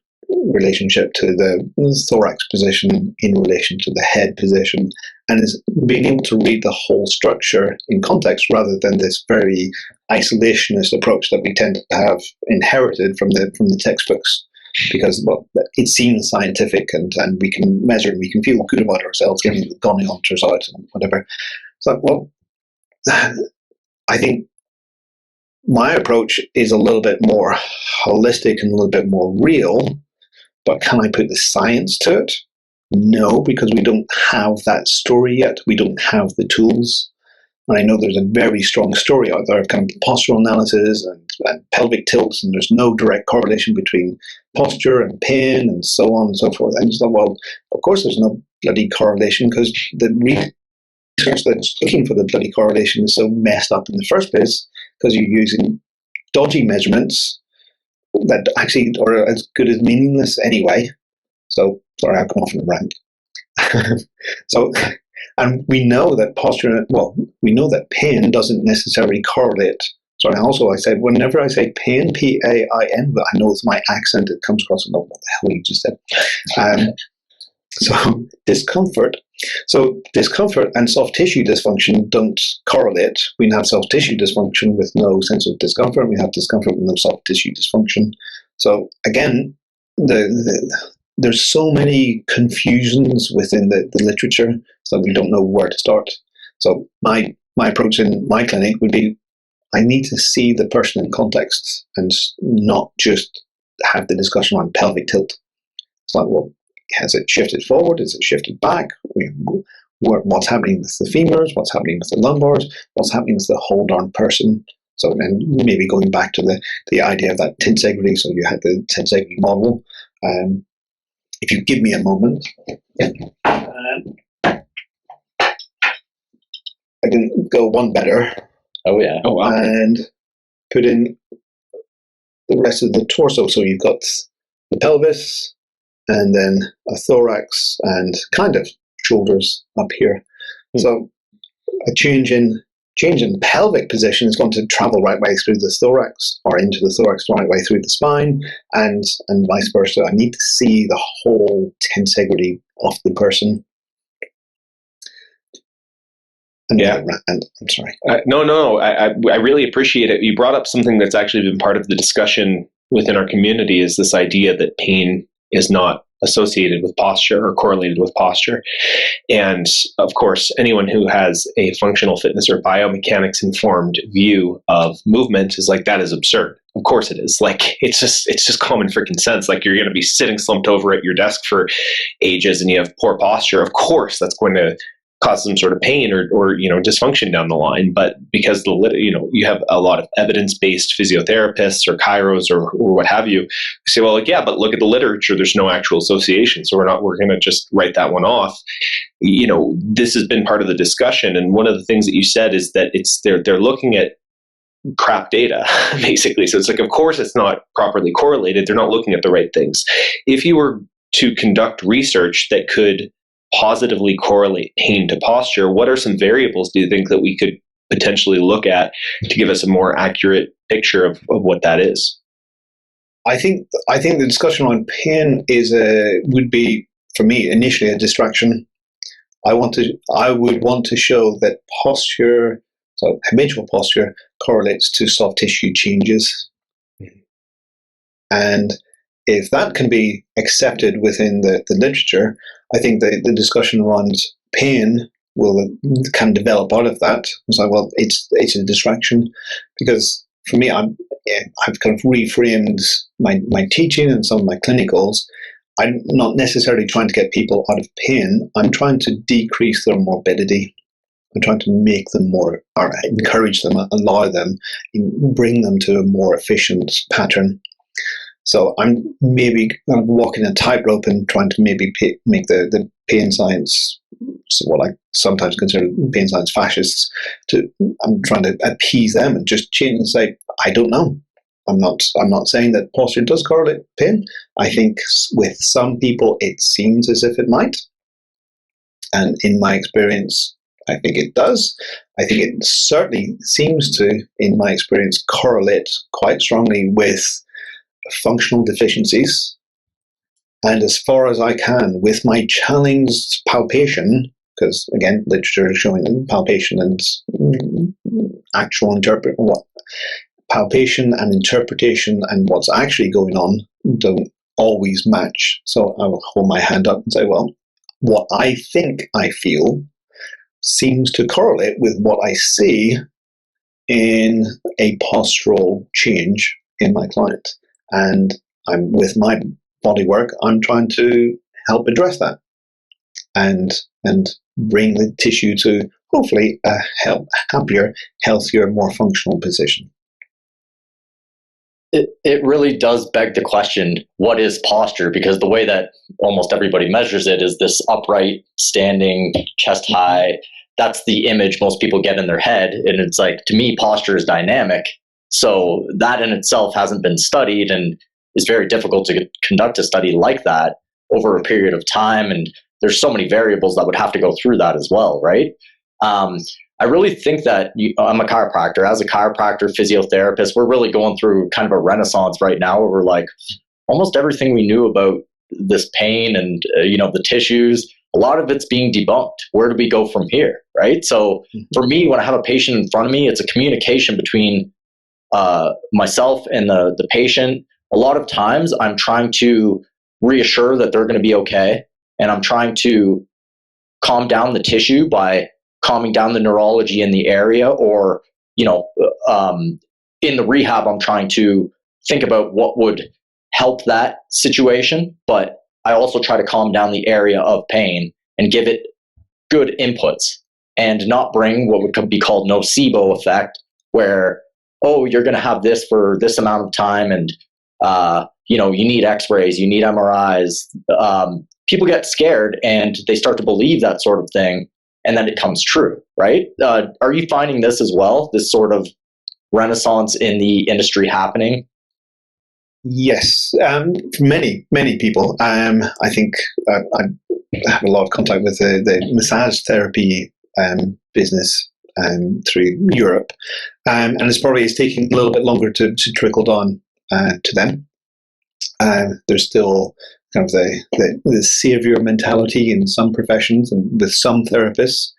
relationship to the thorax position, in relation to the head position, and is being able to read the whole structure in context rather than this very isolationist approach that we tend to have inherited from the textbooks, because it seems scientific and we can measure and we can feel good about ourselves getting the goniometers out and whatever. So, I think my approach is a little bit more holistic and a little bit more real, but can I put the science to it? No, because we don't have that story yet. We don't have the tools. And I know there's a very strong story out there of kind of postural analysis and pelvic tilts, and there's no direct correlation between posture and pain and so on and so forth. And so, well, of course there's no bloody correlation, because the research that's looking for the bloody correlation is so messed up in the first place, because you're using dodgy measurements that actually are as good as meaningless anyway. So, sorry, I've come off on a rant. So, and we know that we know that pain doesn't necessarily correlate. Sorry, also I said, whenever I say pain, P-A-I-N, but I know with my accent it comes across, what the hell you just said. So discomfort. So discomfort and soft tissue dysfunction don't correlate. We can have soft tissue dysfunction with no sense of discomfort. We have discomfort with no soft tissue dysfunction. So again, there's so many confusions within the literature, so we don't know where to start. So my approach in my clinic would be, I need to see the person in context and not just have the discussion on pelvic tilt. It's like, well, has it shifted forward? Is it shifted back? What's happening with the femurs? What's happening with the lumbars? What's happening with the whole darn person? So then maybe going back to the idea of that tensegrity. So you had the tensegrity model. If you give me a moment, I can go one better. Oh, yeah. Oh, wow. And put in the rest of the torso. So you've got the pelvis, and then a thorax, and kind of shoulders up here. So a change in pelvic position is going to travel right way through the thorax, or into the thorax, right way through the spine, and vice versa. I need to see the whole tensegrity of the person. And yeah, and I'm sorry. No. I really appreciate it. You brought up something that's actually been part of the discussion within our community, is this idea that pain is not associated with posture or correlated with posture. And of course, anyone who has a functional fitness or biomechanics informed view of movement is like, that is absurd. Of course it is. Like, it's just common freaking sense. Like, you're going to be sitting slumped over at your desk for ages and you have poor posture. Of course, that's going to cause some sort of pain or dysfunction down the line. But because you have a lot of evidence-based physiotherapists or chiros or what have you, say, well, yeah, but look at the literature. There's no actual association, so we're going to just write that one off. This has been part of the discussion, and one of the things that you said is that they're looking at crap data, basically. So it's like, of course, it's not properly correlated. They're not looking at the right things. If you were to conduct research that could positively correlate pain to posture, what are some variables do you think that we could potentially look at to give us a more accurate picture of what that is? I think the discussion on pain would be, for me, initially a distraction. I would want to show that posture, so habitual posture, correlates to soft tissue changes. And if that can be accepted within the literature, I think the discussion around pain can develop out of that. So, well, it's a distraction, because for me, I've kind of reframed my teaching and some of my clinicals. I'm not necessarily trying to get people out of pain. I'm trying to decrease their morbidity. I'm trying to make them more, or encourage them, allow them, bring them to a more efficient pattern. So I'm maybe kind of walking a tightrope and trying to maybe make the pain science, so what I sometimes consider pain science fascists, I'm trying to appease them and just change and say, I don't know. I'm not saying that posture does correlate pain. I think with some people it seems as if it might. And in my experience, I think it does. I think it certainly seems to, in my experience, correlate quite strongly with functional deficiencies. And as far as I can, with my challenged palpation, because again, literature is showing that palpation and actual palpation and interpretation and what's actually going on don't always match. So I will hold my hand up and say, well, what I think I feel seems to correlate with what I see in a postural change in my client. And with my bodywork, I'm trying to help address that and bring the tissue to hopefully a happier, healthier, more functional position. It really does beg the question, what is posture? Because the way that almost everybody measures it is this upright, standing, chest high. That's the image most people get in their head. And it's like, to me, posture is dynamic. So that in itself hasn't been studied, and it's very difficult to conduct a study like that over a period of time. And there's so many variables that would have to go through that as well, right? I really think that I'm a chiropractor. As a chiropractor, physiotherapist, we're really going through kind of a renaissance right now where we're like, almost everything we knew about this pain and, the tissues, a lot of it's being debunked. Where do we go from here, right? So for me, when I have a patient in front of me, it's a communication between myself and the patient. A lot of times I'm trying to reassure that they're going to be okay. And I'm trying to calm down the tissue by calming down the neurology in the area, or, in the rehab, I'm trying to think about what would help that situation. But I also try to calm down the area of pain and give it good inputs and not bring what would be called nocebo effect, where, oh, you're going to have this for this amount of time. And, you need x-rays, you need MRIs. People get scared and they start to believe that sort of thing. And then it comes true, right? Are you finding this as well, this sort of renaissance in the industry happening? Yes, many people. I think I have a lot of contact with the massage therapy business through Europe, and it's taking a little bit longer to trickle down to them. There's still kind of the savior mentality in some professions and with some therapists.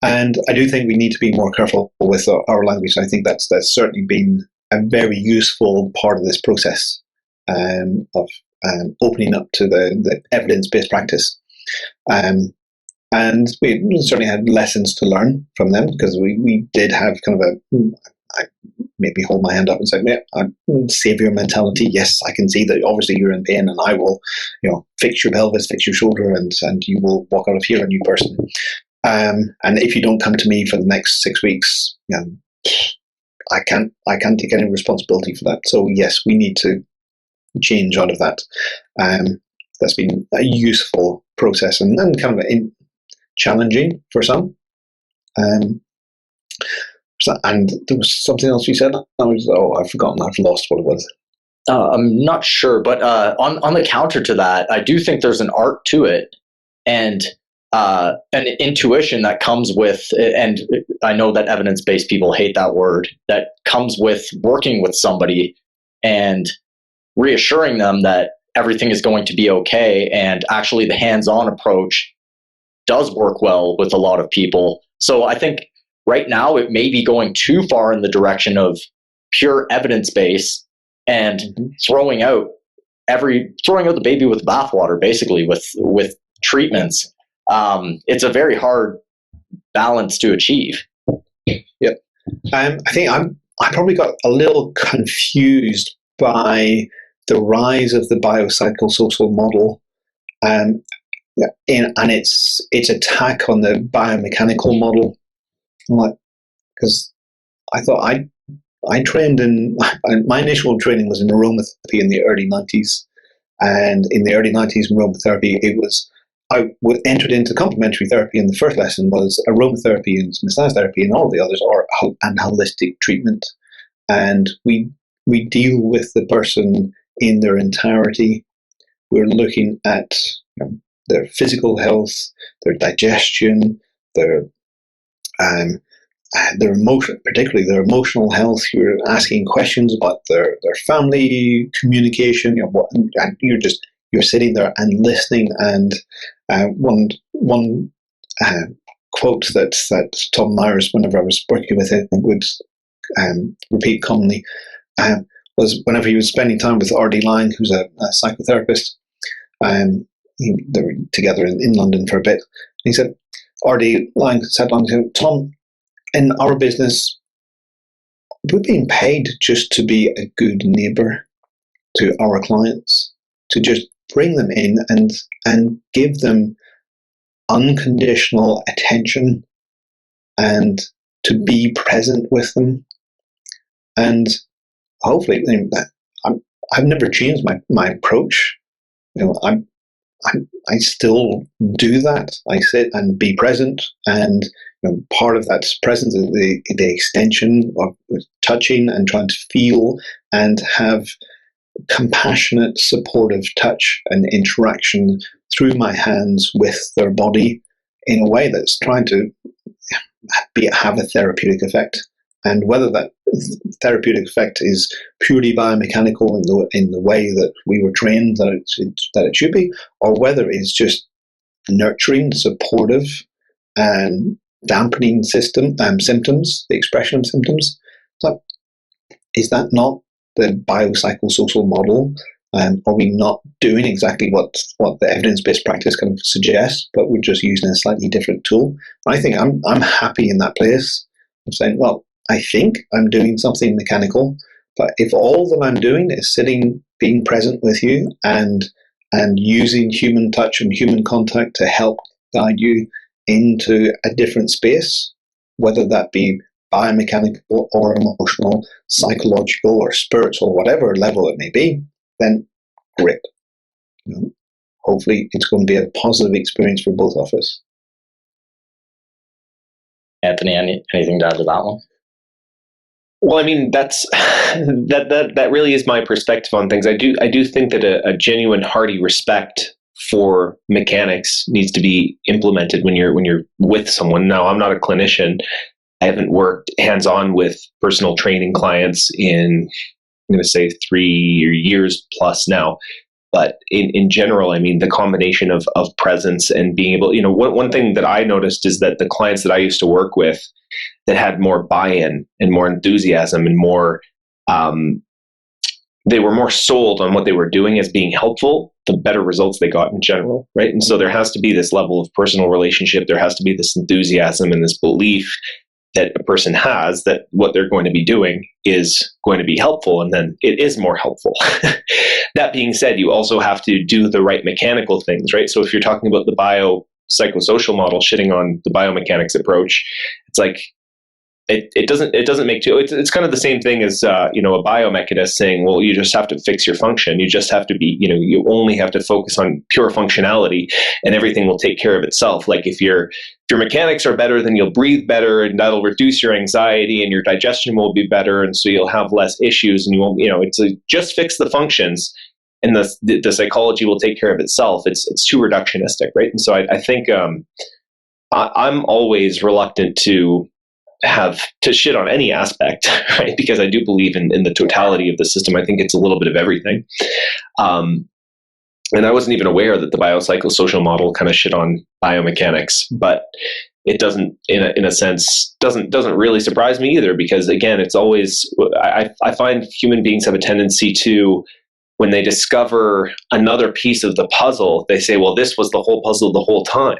And I do think we need to be more careful with our language. I think that's certainly been a very useful part of this process of opening up to the evidence-based practice. And we certainly had lessons to learn from them, because we did have kind of I maybe hold my hand up and say, yeah, savior mentality. Yes, I can see that obviously you're in pain, and I will, fix your pelvis, fix your shoulder, and you will walk out of here a new person. And if you don't come to me for the next 6 weeks, I can't take any responsibility for that. So yes, we need to change out of that. That's been a useful process and kind of challenging for some. And there was something else you said. I've forgotten. I've lost what it was. I'm not sure, but on the counter to that, I do think there's an art to it and an intuition that comes with, and I know that evidence-based people hate that word, that comes with working with somebody and reassuring them that everything is going to be okay. And actually the hands-on approach does work well with a lot of people. So I think right now it may be going too far in the direction of pure evidence base and throwing out the baby with bathwater, basically with treatments. It's a very hard balance to achieve. Yep. I think I probably got a little confused by the rise of the biopsychosocial model, and its attack on the biomechanical model. Because I thought I trained my initial training was in aromatherapy in the early 90s, and in the early 90s in aromatherapy I entered into complementary therapy, and the first lesson was aromatherapy and massage therapy, and all the others are an holistic treatment, and we deal with the person in their entirety. We're looking at their physical health, their digestion, their particularly their emotional health. You're asking questions about their family communication. And you're sitting there and listening. And one quote that Tom Myers, whenever I was working with him, would repeat commonly was whenever he was spending time with R.D. Lang, who's a psychotherapist. They were together in London for a bit. And he said, R.D. Lang sat down and said, Tom, in our business, we're being paid just to be a good neighbor to our clients, to just bring them in and give them unconditional attention and to be present with them. And hopefully, I've never changed my approach. I still do that. I sit and be present, and part of that presence is the extension of touching and trying to feel and have compassionate, supportive touch and interaction through my hands with their body in a way that's trying to have a therapeutic effect. And whether that therapeutic effect is purely biomechanical in the way that we were trained that it should be, or whether it's just nurturing, supportive, and dampening symptoms, the expression of symptoms. So, is that not the biopsychosocial model? Are we not doing exactly what the evidence-based practice kind of suggests, but we're just using a slightly different tool? I think I'm happy in that place of saying, well, I think I'm doing something mechanical, but if all that I'm doing is sitting, being present with you, and using human touch and human contact to help guide you into a different space, whether that be biomechanical or emotional, psychological or spiritual, whatever level it may be, then great. Hopefully it's going to be a positive experience for both of us. Anthony, anything to add to that one? Well, I mean, that's that really is my perspective on things. I do think that a genuine hearty respect for mechanics needs to be implemented when you're with someone. Now, I'm not a clinician. I haven't worked hands-on with personal training clients in, I'm going to say, 3 years plus now. But in general, I mean, the combination of presence and being able, one thing that I noticed is that the clients that I used to work with that had more buy-in and more enthusiasm and more, they were more sold on what they were doing as being helpful, the better results they got in general, right? And so there has to be this level of personal relationship. There has to be this enthusiasm and this belief that a person has that what they're going to be doing is going to be helpful, and then it is more helpful. That being said, you also have to do the right mechanical things, right? So if you're talking about the biopsychosocial model shitting on the biomechanics approach. It's like, it doesn't make two. It's kind of the same thing as a biomechanist saying, well, you just have to fix your function. You just have to be, you only have to focus on pure functionality, and everything will take care of itself. Like if your mechanics are better, then you'll breathe better, and that'll reduce your anxiety, and your digestion will be better, and so you'll have less issues, and you won't. It's just fix the functions, and the psychology will take care of itself. It's too reductionistic, right? And so I think I'm always reluctant to have to shit on any aspect, right? Because I do believe in the totality of the system. I think it's a little bit of everything. And I wasn't even aware that the biopsychosocial model kind of shit on biomechanics, but it doesn't, in a sense, doesn't really surprise me either, because again, it's always, I find human beings have a tendency to, when they discover another piece of the puzzle, they say, well, this was the whole puzzle the whole time,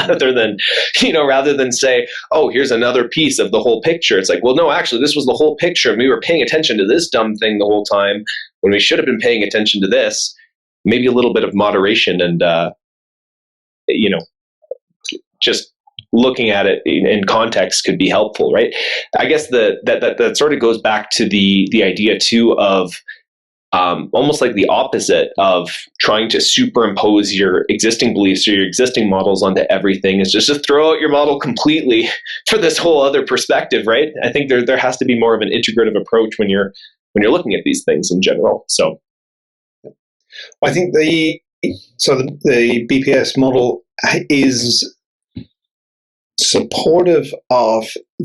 rather than say, oh, here's another piece of the whole picture. It's like, well, no, actually, this was the whole picture, and we were paying attention to this dumb thing the whole time when we should have been paying attention to this. Maybe a little bit of moderation and, just looking at it in context could be helpful, right? I guess that sort of goes back to the idea too of, almost like the opposite of trying to superimpose your existing beliefs or your existing models onto everything, is just to throw out your model completely for this whole other perspective, right? I think there has to be more of an integrative approach when you're looking at these things in general. So I think the BPS model is supportive of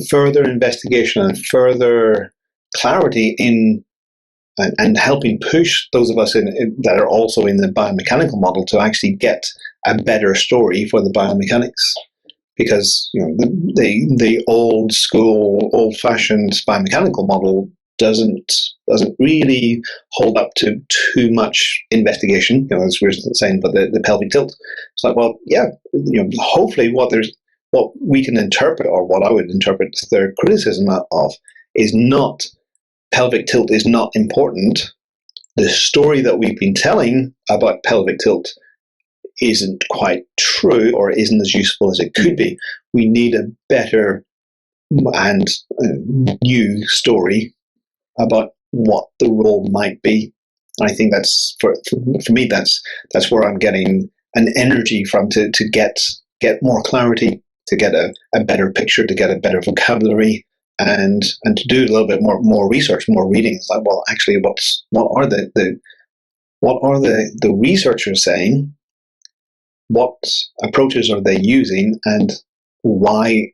further investigation and further clarity in and helping push those of us that are also in the biomechanical model to actually get a better story for the biomechanics. Because the old school, old-fashioned biomechanical model doesn't really hold up to too much investigation, as we were saying, but the pelvic tilt. It's like, well, yeah, hopefully what we can interpret, or what I would interpret their criticism of, is not pelvic tilt is not important. The story that we've been telling about pelvic tilt isn't quite true, or isn't as useful as it could be. We need a better and new story about what the role might be. I think that's for me. That's where I'm getting an energy from to get more clarity, to get a better picture, to get a better vocabulary, and to do a little bit more research, more reading. It's like, well, actually, what are the researchers saying? What approaches are they using, and why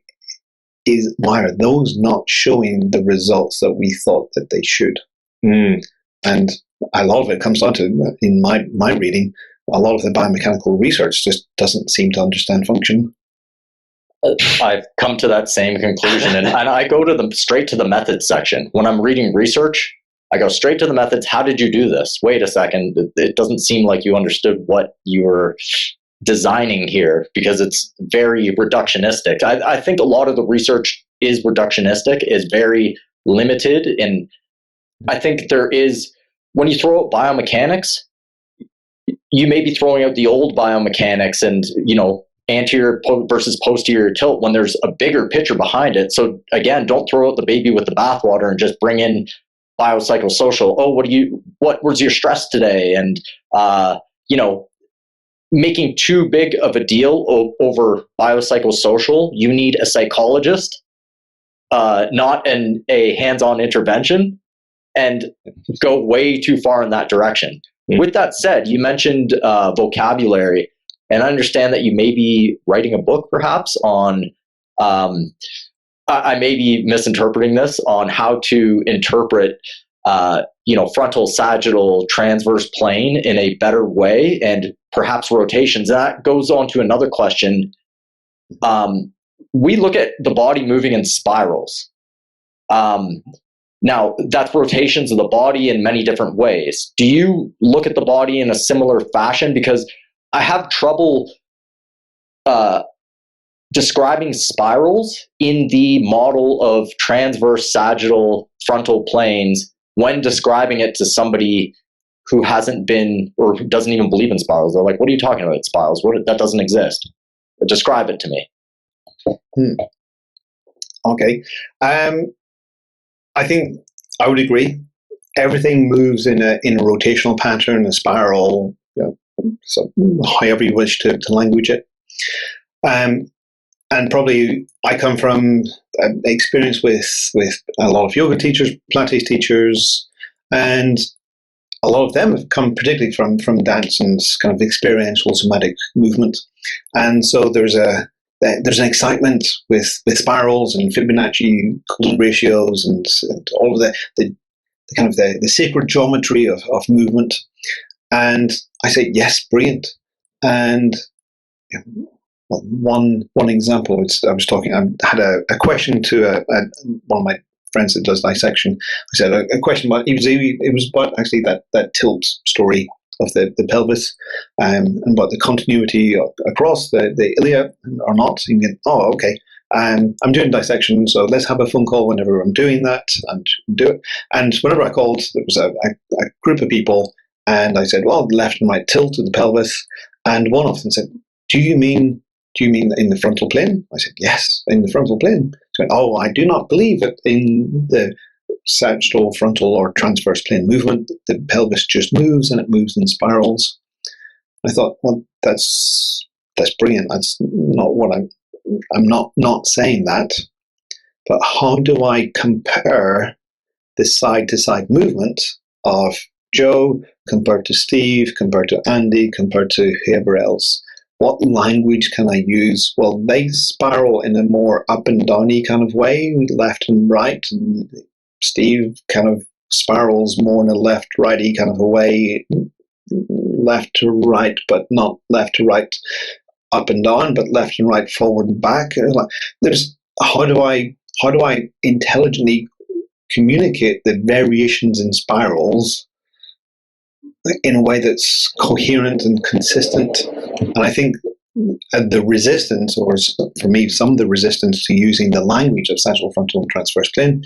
are those not showing the results that we thought that they should? And a lot of it comes down to, in my reading, a lot of the biomechanical research just doesn't seem to understand function. I've come to that same conclusion, and I go straight to the methods section. When I'm reading research, I go straight to the methods. How did you do this? Wait a second. It doesn't seem like you understood what you were designing here, because it's very reductionistic. I think a lot of the research is reductionistic, is very limited. And I think when you throw out biomechanics, you may be throwing out the old biomechanics and, anterior versus posterior tilt, when there's a bigger picture behind it. So again, don't throw out the baby with the bathwater and just bring in biopsychosocial. Oh, what was your stress today? And, making too big of a deal over biopsychosocial. You need a psychologist, not a hands-on intervention, and go way too far in that direction. With that said, you mentioned vocabulary. And I understand that you may be writing a book, perhaps, on, I may be misinterpreting this, on how to interpret, frontal, sagittal, transverse plane in a better way, and perhaps rotations. That goes on to another question. We look at the body moving in spirals. Now, that's rotations of the body in many different ways. Do you look at the body in a similar fashion? Because I have trouble describing spirals in the model of transverse, sagittal, frontal planes when describing it to somebody who hasn't been, or who doesn't even believe in spirals. They're like, what are you talking about, spirals? That doesn't exist. Describe it to me. Okay. I think I would agree. Everything moves in a rotational pattern, a spiral, so however you wish to language it. And probably I come from experience with a lot of yoga teachers, Pilates teachers, and a lot of them have come particularly from dance and kind of experiential somatic movement. And so there's an excitement with spirals and Fibonacci ratios and all of the kind of the sacred geometry of movement. And I say, yes, brilliant. And one example, I had a question to one of my friends that does dissection. I said a question about it was about actually that tilt story of the pelvis, and about the continuity across the ilia or not. And you get, oh, okay. I'm doing dissection, so let's have a phone call whenever I'm doing that and do it. And whenever I called, there was a group of people, and I said, well, left and right tilt of the pelvis, and one of them said, do you mean in the frontal plane? I said, yes, in the frontal plane. So, oh, I do not believe that in the sagittal, frontal, or transverse plane movement, the pelvis just moves, and it moves in spirals. I thought, well, that's brilliant. That's not what I'm not saying that, but how do I compare the side-to-side movement of Joe compared to Steve, compared to Andy, compared to whoever else? What language can I use? Well, they spiral in a more up and downy kind of way, left and right, and Steve kind of spirals more in a left-righty kind of a way, left to right, but not left to right, up and down, but left and right, forward and back. There's how do I intelligently communicate the variations in spirals in a way that's coherent and consistent? And I think the resistance, or for me, some of the resistance to using the language of sagittal, frontal, and transverse plane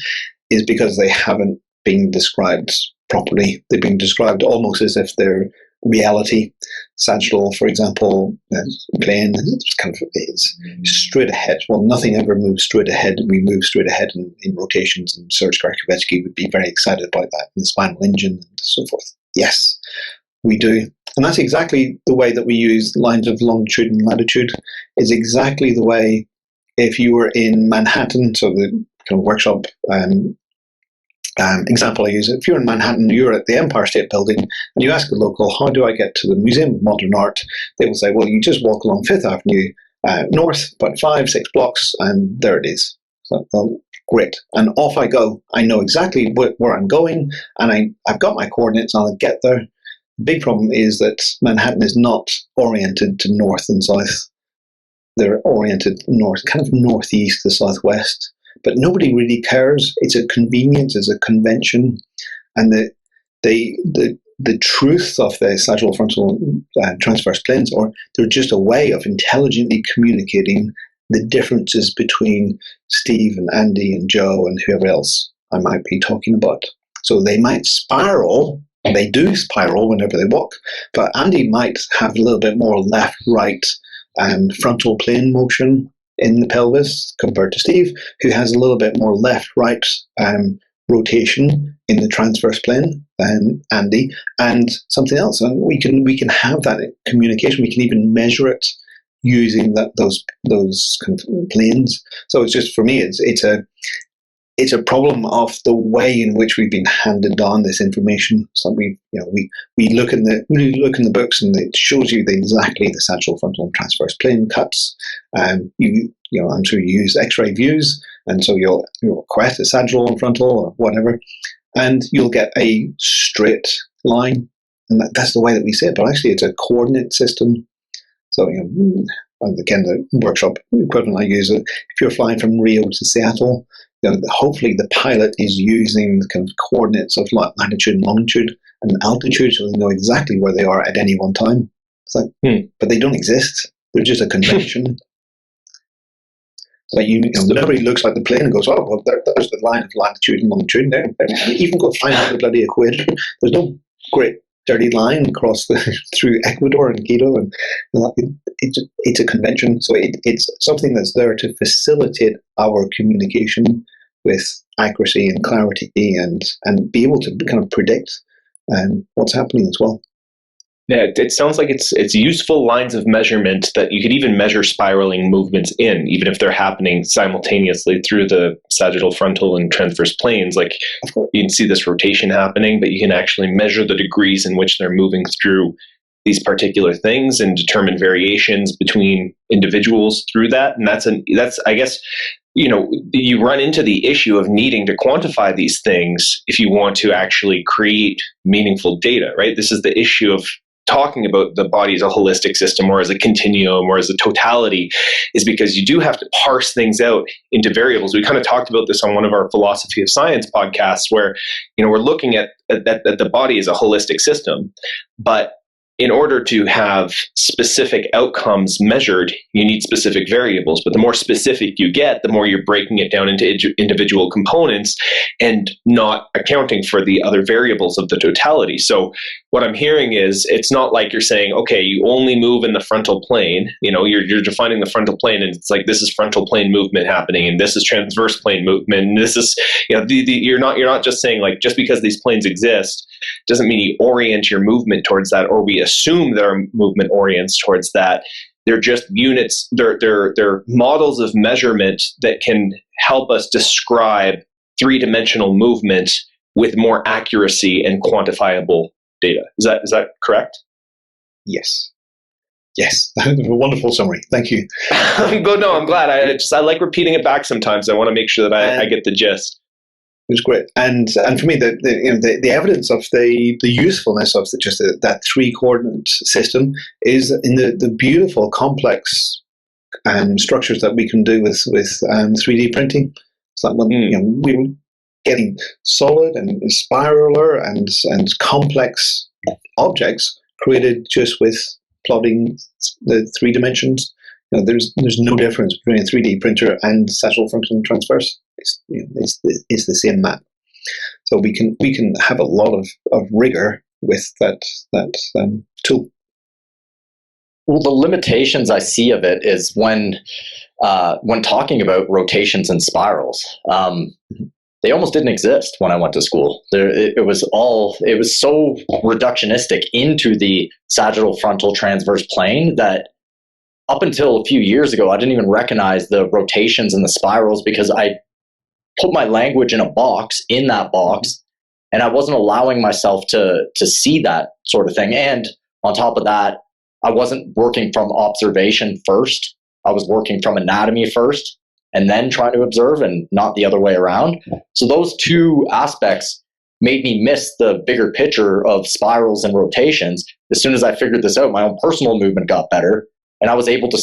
is because they haven't been described properly. They've been described almost as if they're reality. Sagittal, for example, plane is straight ahead. Well, nothing ever moves straight ahead. We move straight ahead in rotations, and Serge Karkovetsky would be very excited about that, and the spinal engine and so forth. Yes, we do. And that's exactly the way that we use lines of longitude and latitude, is exactly the way if you were in Manhattan, so the kind of workshop example I use, if you're in Manhattan, you're at the Empire State Building, and you ask a local, how do I get to the Museum of Modern Art? They will say, well, you just walk along Fifth Avenue north, about 5-6 blocks, and there it is. So, well, great. And off I go. I know exactly where I'm going, and I've got my coordinates, and I'll get there. The big problem is that Manhattan is not oriented to north and south. They're oriented north, kind of northeast to southwest. But nobody really cares. It's a convenience, it's a convention, and the truth of the sagittal, frontal, transverse planes, or they're just a way of intelligently communicating the differences between Steve and Andy and Joe and whoever else I might be talking about. So they might spiral. They do spiral whenever they walk, but Andy might have a little bit more left, right, and frontal plane motion in the pelvis compared to Steve, who has a little bit more left-right rotation in the transverse plane than Andy, and something else. And we can have that communication. We can even measure it using those kind of planes. So it's just, for me, it's a problem of the way in which we've been handed down this information. So we look in the books, and it shows you exactly the sagittal, frontal, and transverse plane cuts. I'm sure you use X-ray views, and so you'll request a sagittal and frontal or whatever, and you'll get a straight line, and that's the way that we say it. But actually, it's a coordinate system. So again, the workshop equivalent I use, if you're flying from Rio to Seattle, hopefully the pilot is using the kind of coordinates of latitude and longitude and altitude, so they know exactly where they are at any one time. It's like, but they don't exist. They're just a convention. Like nobody looks like the plane and goes, oh, well, there's the line of latitude and longitude there. You even go find out the bloody equator. There's no great dirty line across through Ecuador and Quito, and it's a convention. So it's something that's there to facilitate our communication with accuracy and clarity, and be able to kind of predict what's happening as well. Yeah, it sounds like it's useful lines of measurement that you could even measure spiraling movements in, even if they're happening simultaneously through the sagittal, frontal, and transverse planes. Like you can see this rotation happening, but you can actually measure the degrees in which they're moving through these particular things and determine variations between individuals through that. And that's I guess, you run into the issue of needing to quantify these things if you want to actually create meaningful data, right? This is the issue of talking about the body as a holistic system or as a continuum or as a totality, is because you do have to parse things out into variables. We kind of talked about this on one of our philosophy of science podcasts where, we're looking at the body as a holistic system, but in order to have specific outcomes measured, you need specific variables. But the more specific you get, the more you're breaking it down into individual components and not accounting for the other variables of the totality. So what I'm hearing is it's not like you're saying, okay, you only move in the frontal plane. You're defining the frontal plane, and it's like this is frontal plane movement happening, and this is transverse plane movement, and this is you're not just saying like just because these planes exist doesn't mean you orient your movement towards that, or we assume that our movement orients towards that. They're just units. They're models of measurement that can help us describe three-dimensional movement with more accuracy and quantifiable data. Is that correct? Yes. A wonderful summary. Thank you. No, I'm glad. I like repeating it back sometimes. I want to make sure that I get the gist. It was great, and for me, the evidence of the usefulness of that 3-coordinate system is in the beautiful complex structures that we can do with 3D printing. It's like we're getting solid and spiralar and complex objects created just with plotting the 3 dimensions. There's no difference between a 3D printer and sagittal, frontal, and transverse. It's the same map. So we can have a lot of rigor with that tool. Well, the limitations I see of it is when talking about rotations and spirals. They almost didn't exist when I went to school. It was so reductionistic into the sagittal, frontal, transverse plane that up until a few years ago, I didn't even recognize the rotations and the spirals because I put my language in a box, and I wasn't allowing myself to see that sort of thing. And on top of that, I wasn't working from observation first. I was working from anatomy first and then trying to observe, and not the other way around. So those two aspects made me miss the bigger picture of spirals and rotations. As soon as I figured this out, my own personal movement got better. And I was able to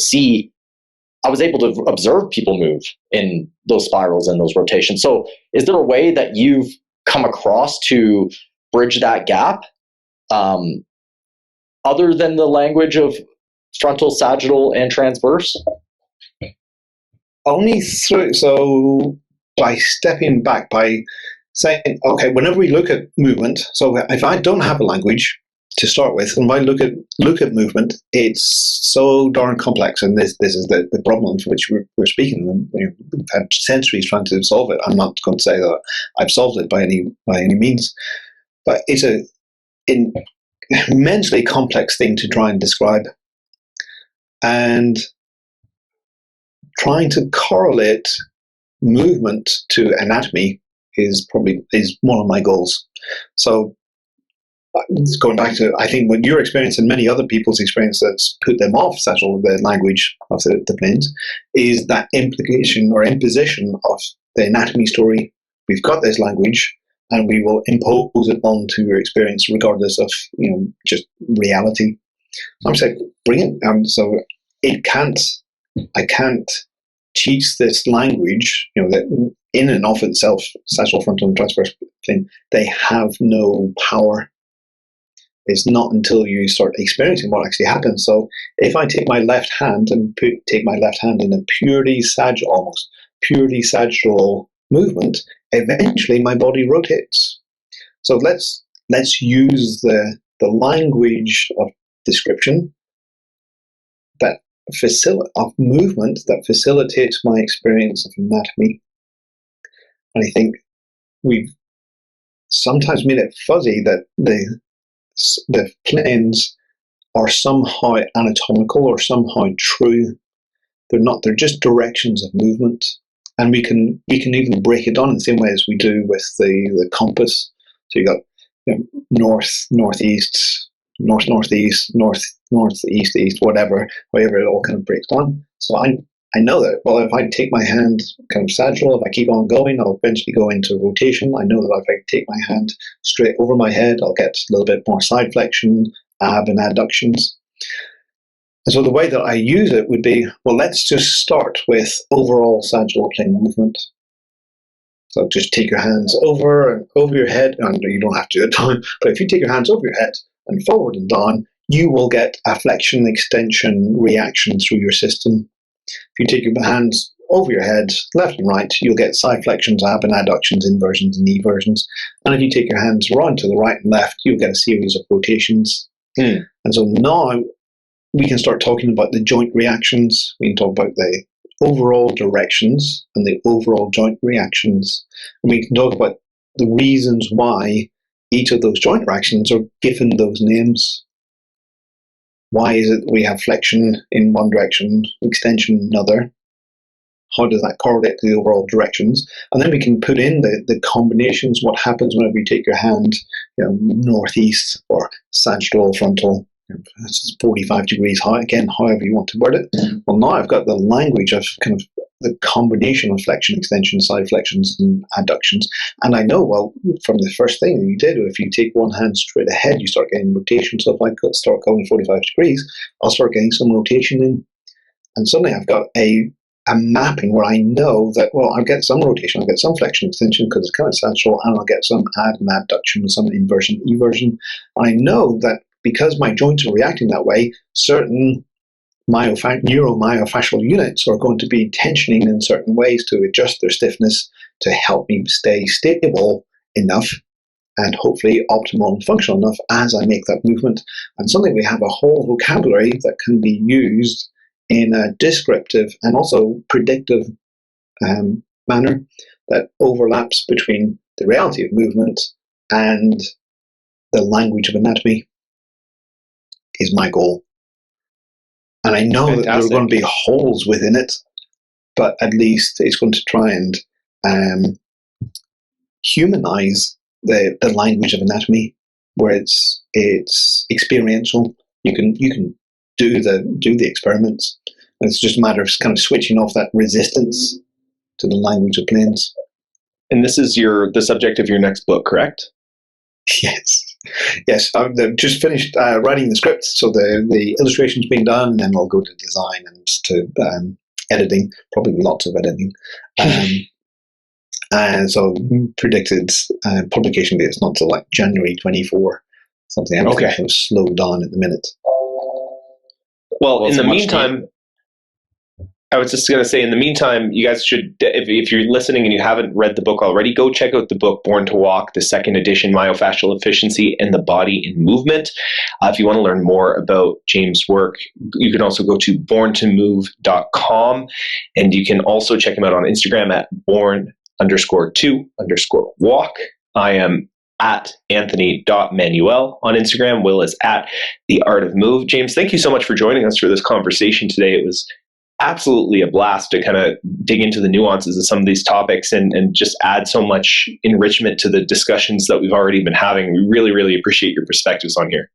observe people move in those spirals and those rotations. So is there a way that you've come across to bridge that gap other than the language of frontal, sagittal, and transverse? Only so by stepping back, by saying, okay, whenever we look at movement, so if I don't have a language to start with, and when I look at movement, it's so darn complex, and this is the problem for which we're speaking. We've had centuries trying to solve it. I'm not going to say that I've solved it by any means, but it's an immensely complex thing to try and describe, and trying to correlate movement to anatomy is one of my goals. So going back to, I think, what your experience and many other people's experience that's put them off the language of the planes is that implication or imposition of the anatomy story. We've got this language, and we will impose it onto your experience regardless of just reality. I'm saying, brilliant. So I can't teach this language, that in and of itself, sagittal, frontal, and transverse plane, they have no power. It's not until you start experiencing what actually happens. So if I take my left hand and take my left hand in a purely sagittal movement, eventually my body rotates. So let's use the the language of description of movement that facilitates my experience of anatomy. And I think we've sometimes made it fuzzy that the planes are somehow anatomical or somehow true. They're not. They're just directions of movement, and we can even break it down in the same way as we do with the compass. So you got north, northeast, north, northeast, north, northeast, east, whatever, however it all kind of breaks down. So I know that, well, if I take my hand kind of sagittal, if I keep on going, I'll eventually go into rotation. I know that if I take my hand straight over my head, I'll get a little bit more side flexion, ab and adductions. And so the way that I use it would be, well, let's just start with overall sagittal plane movement. So just take your hands over your head, and you don't have to do it, but if you take your hands over your head and forward and down, you will get a flexion extension reaction through your system. If you take your hands over your head, left and right, you'll get side flexions, ab and adductions, inversions and eversions. And if you take your hands around to the right and left, you'll get a series of rotations. And so now we can start talking about the joint reactions. We can talk about the overall directions and the overall joint reactions. And we can talk about the reasons why each of those joint reactions are given those names. Why is it that we have flexion in one direction, extension in another? How does that correlate to the overall directions? And then we can put in the combinations, what happens whenever you take your hand northeast or sagittal, frontal, 45 degrees high, again, however you want to word it. Well, now I've got the language of kind of the combination of flexion, extension, side flexions, and adductions. And I know, well, from the first thing that you did, if you take one hand straight ahead, you start getting rotation. So if I start going 45 degrees, I'll start getting some rotation in. And suddenly I've got a mapping where I know that, well, I'll get some rotation, I'll get some flexion extension because it's kind of sagittal, and I'll get some add and adduction, some inversion, eversion. And I know that because my joints are reacting that way, certain neuromyofascial units are going to be tensioning in certain ways to adjust their stiffness to help me stay stable enough and hopefully optimal and functional enough as I make that movement. And suddenly we have a whole vocabulary that can be used in a descriptive and also predictive manner that overlaps between the reality of movement and the language of anatomy is my goal. And I know that there are going to be holes within it, but at least it's going to try and humanize the language of anatomy, where it's experiential. You can do the experiments. And it's just a matter of kind of switching off that resistance to the language of planes. And this is the subject of your next book, correct? Yes. I've just finished writing the script, so the illustration's been done, and then I'll go to design and to editing, probably lots of editing. And so predicted publication date is not till like January 24, something. Everything kind of slowed down at the minute. Well, in the meantime, I was just going to say, in the meantime, you guys should, if you're listening and you haven't read the book already, go check out the book, Born to Walk, the second edition, Myofascial Efficiency and the Body in Movement. If you want to learn more about James' work, you can also go to borntomove.com, and you can also check him out on Instagram at born_to_walk. I am at Anthony.Manuel on Instagram. Will is at The Art of Move. James, thank you so much for joining us for this conversation today. It was absolutely a blast to kind of dig into the nuances of some of these topics and just add so much enrichment to the discussions that we've already been having. We really, really appreciate your perspectives on here.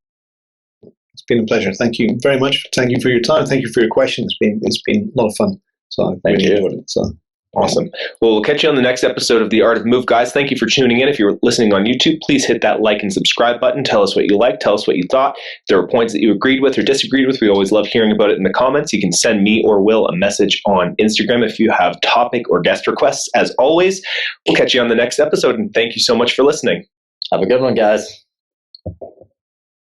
It's been a pleasure. Thank you very much. Thank you for your time. Thank you for your questions. It's been a lot of fun. So I really enjoyed it. So. Awesome. Well, we'll catch you on the next episode of The Art of Move, guys. Thank you for tuning in. If you're listening on YouTube, please hit that like and subscribe button. Tell us what you like. Tell us what you thought. If there were points that you agreed with or disagreed with, we always love hearing about it in the comments. You can send me or Will a message on Instagram if you have topic or guest requests. As always, we'll catch you on the next episode, and thank you so much for listening. Have a good one, guys.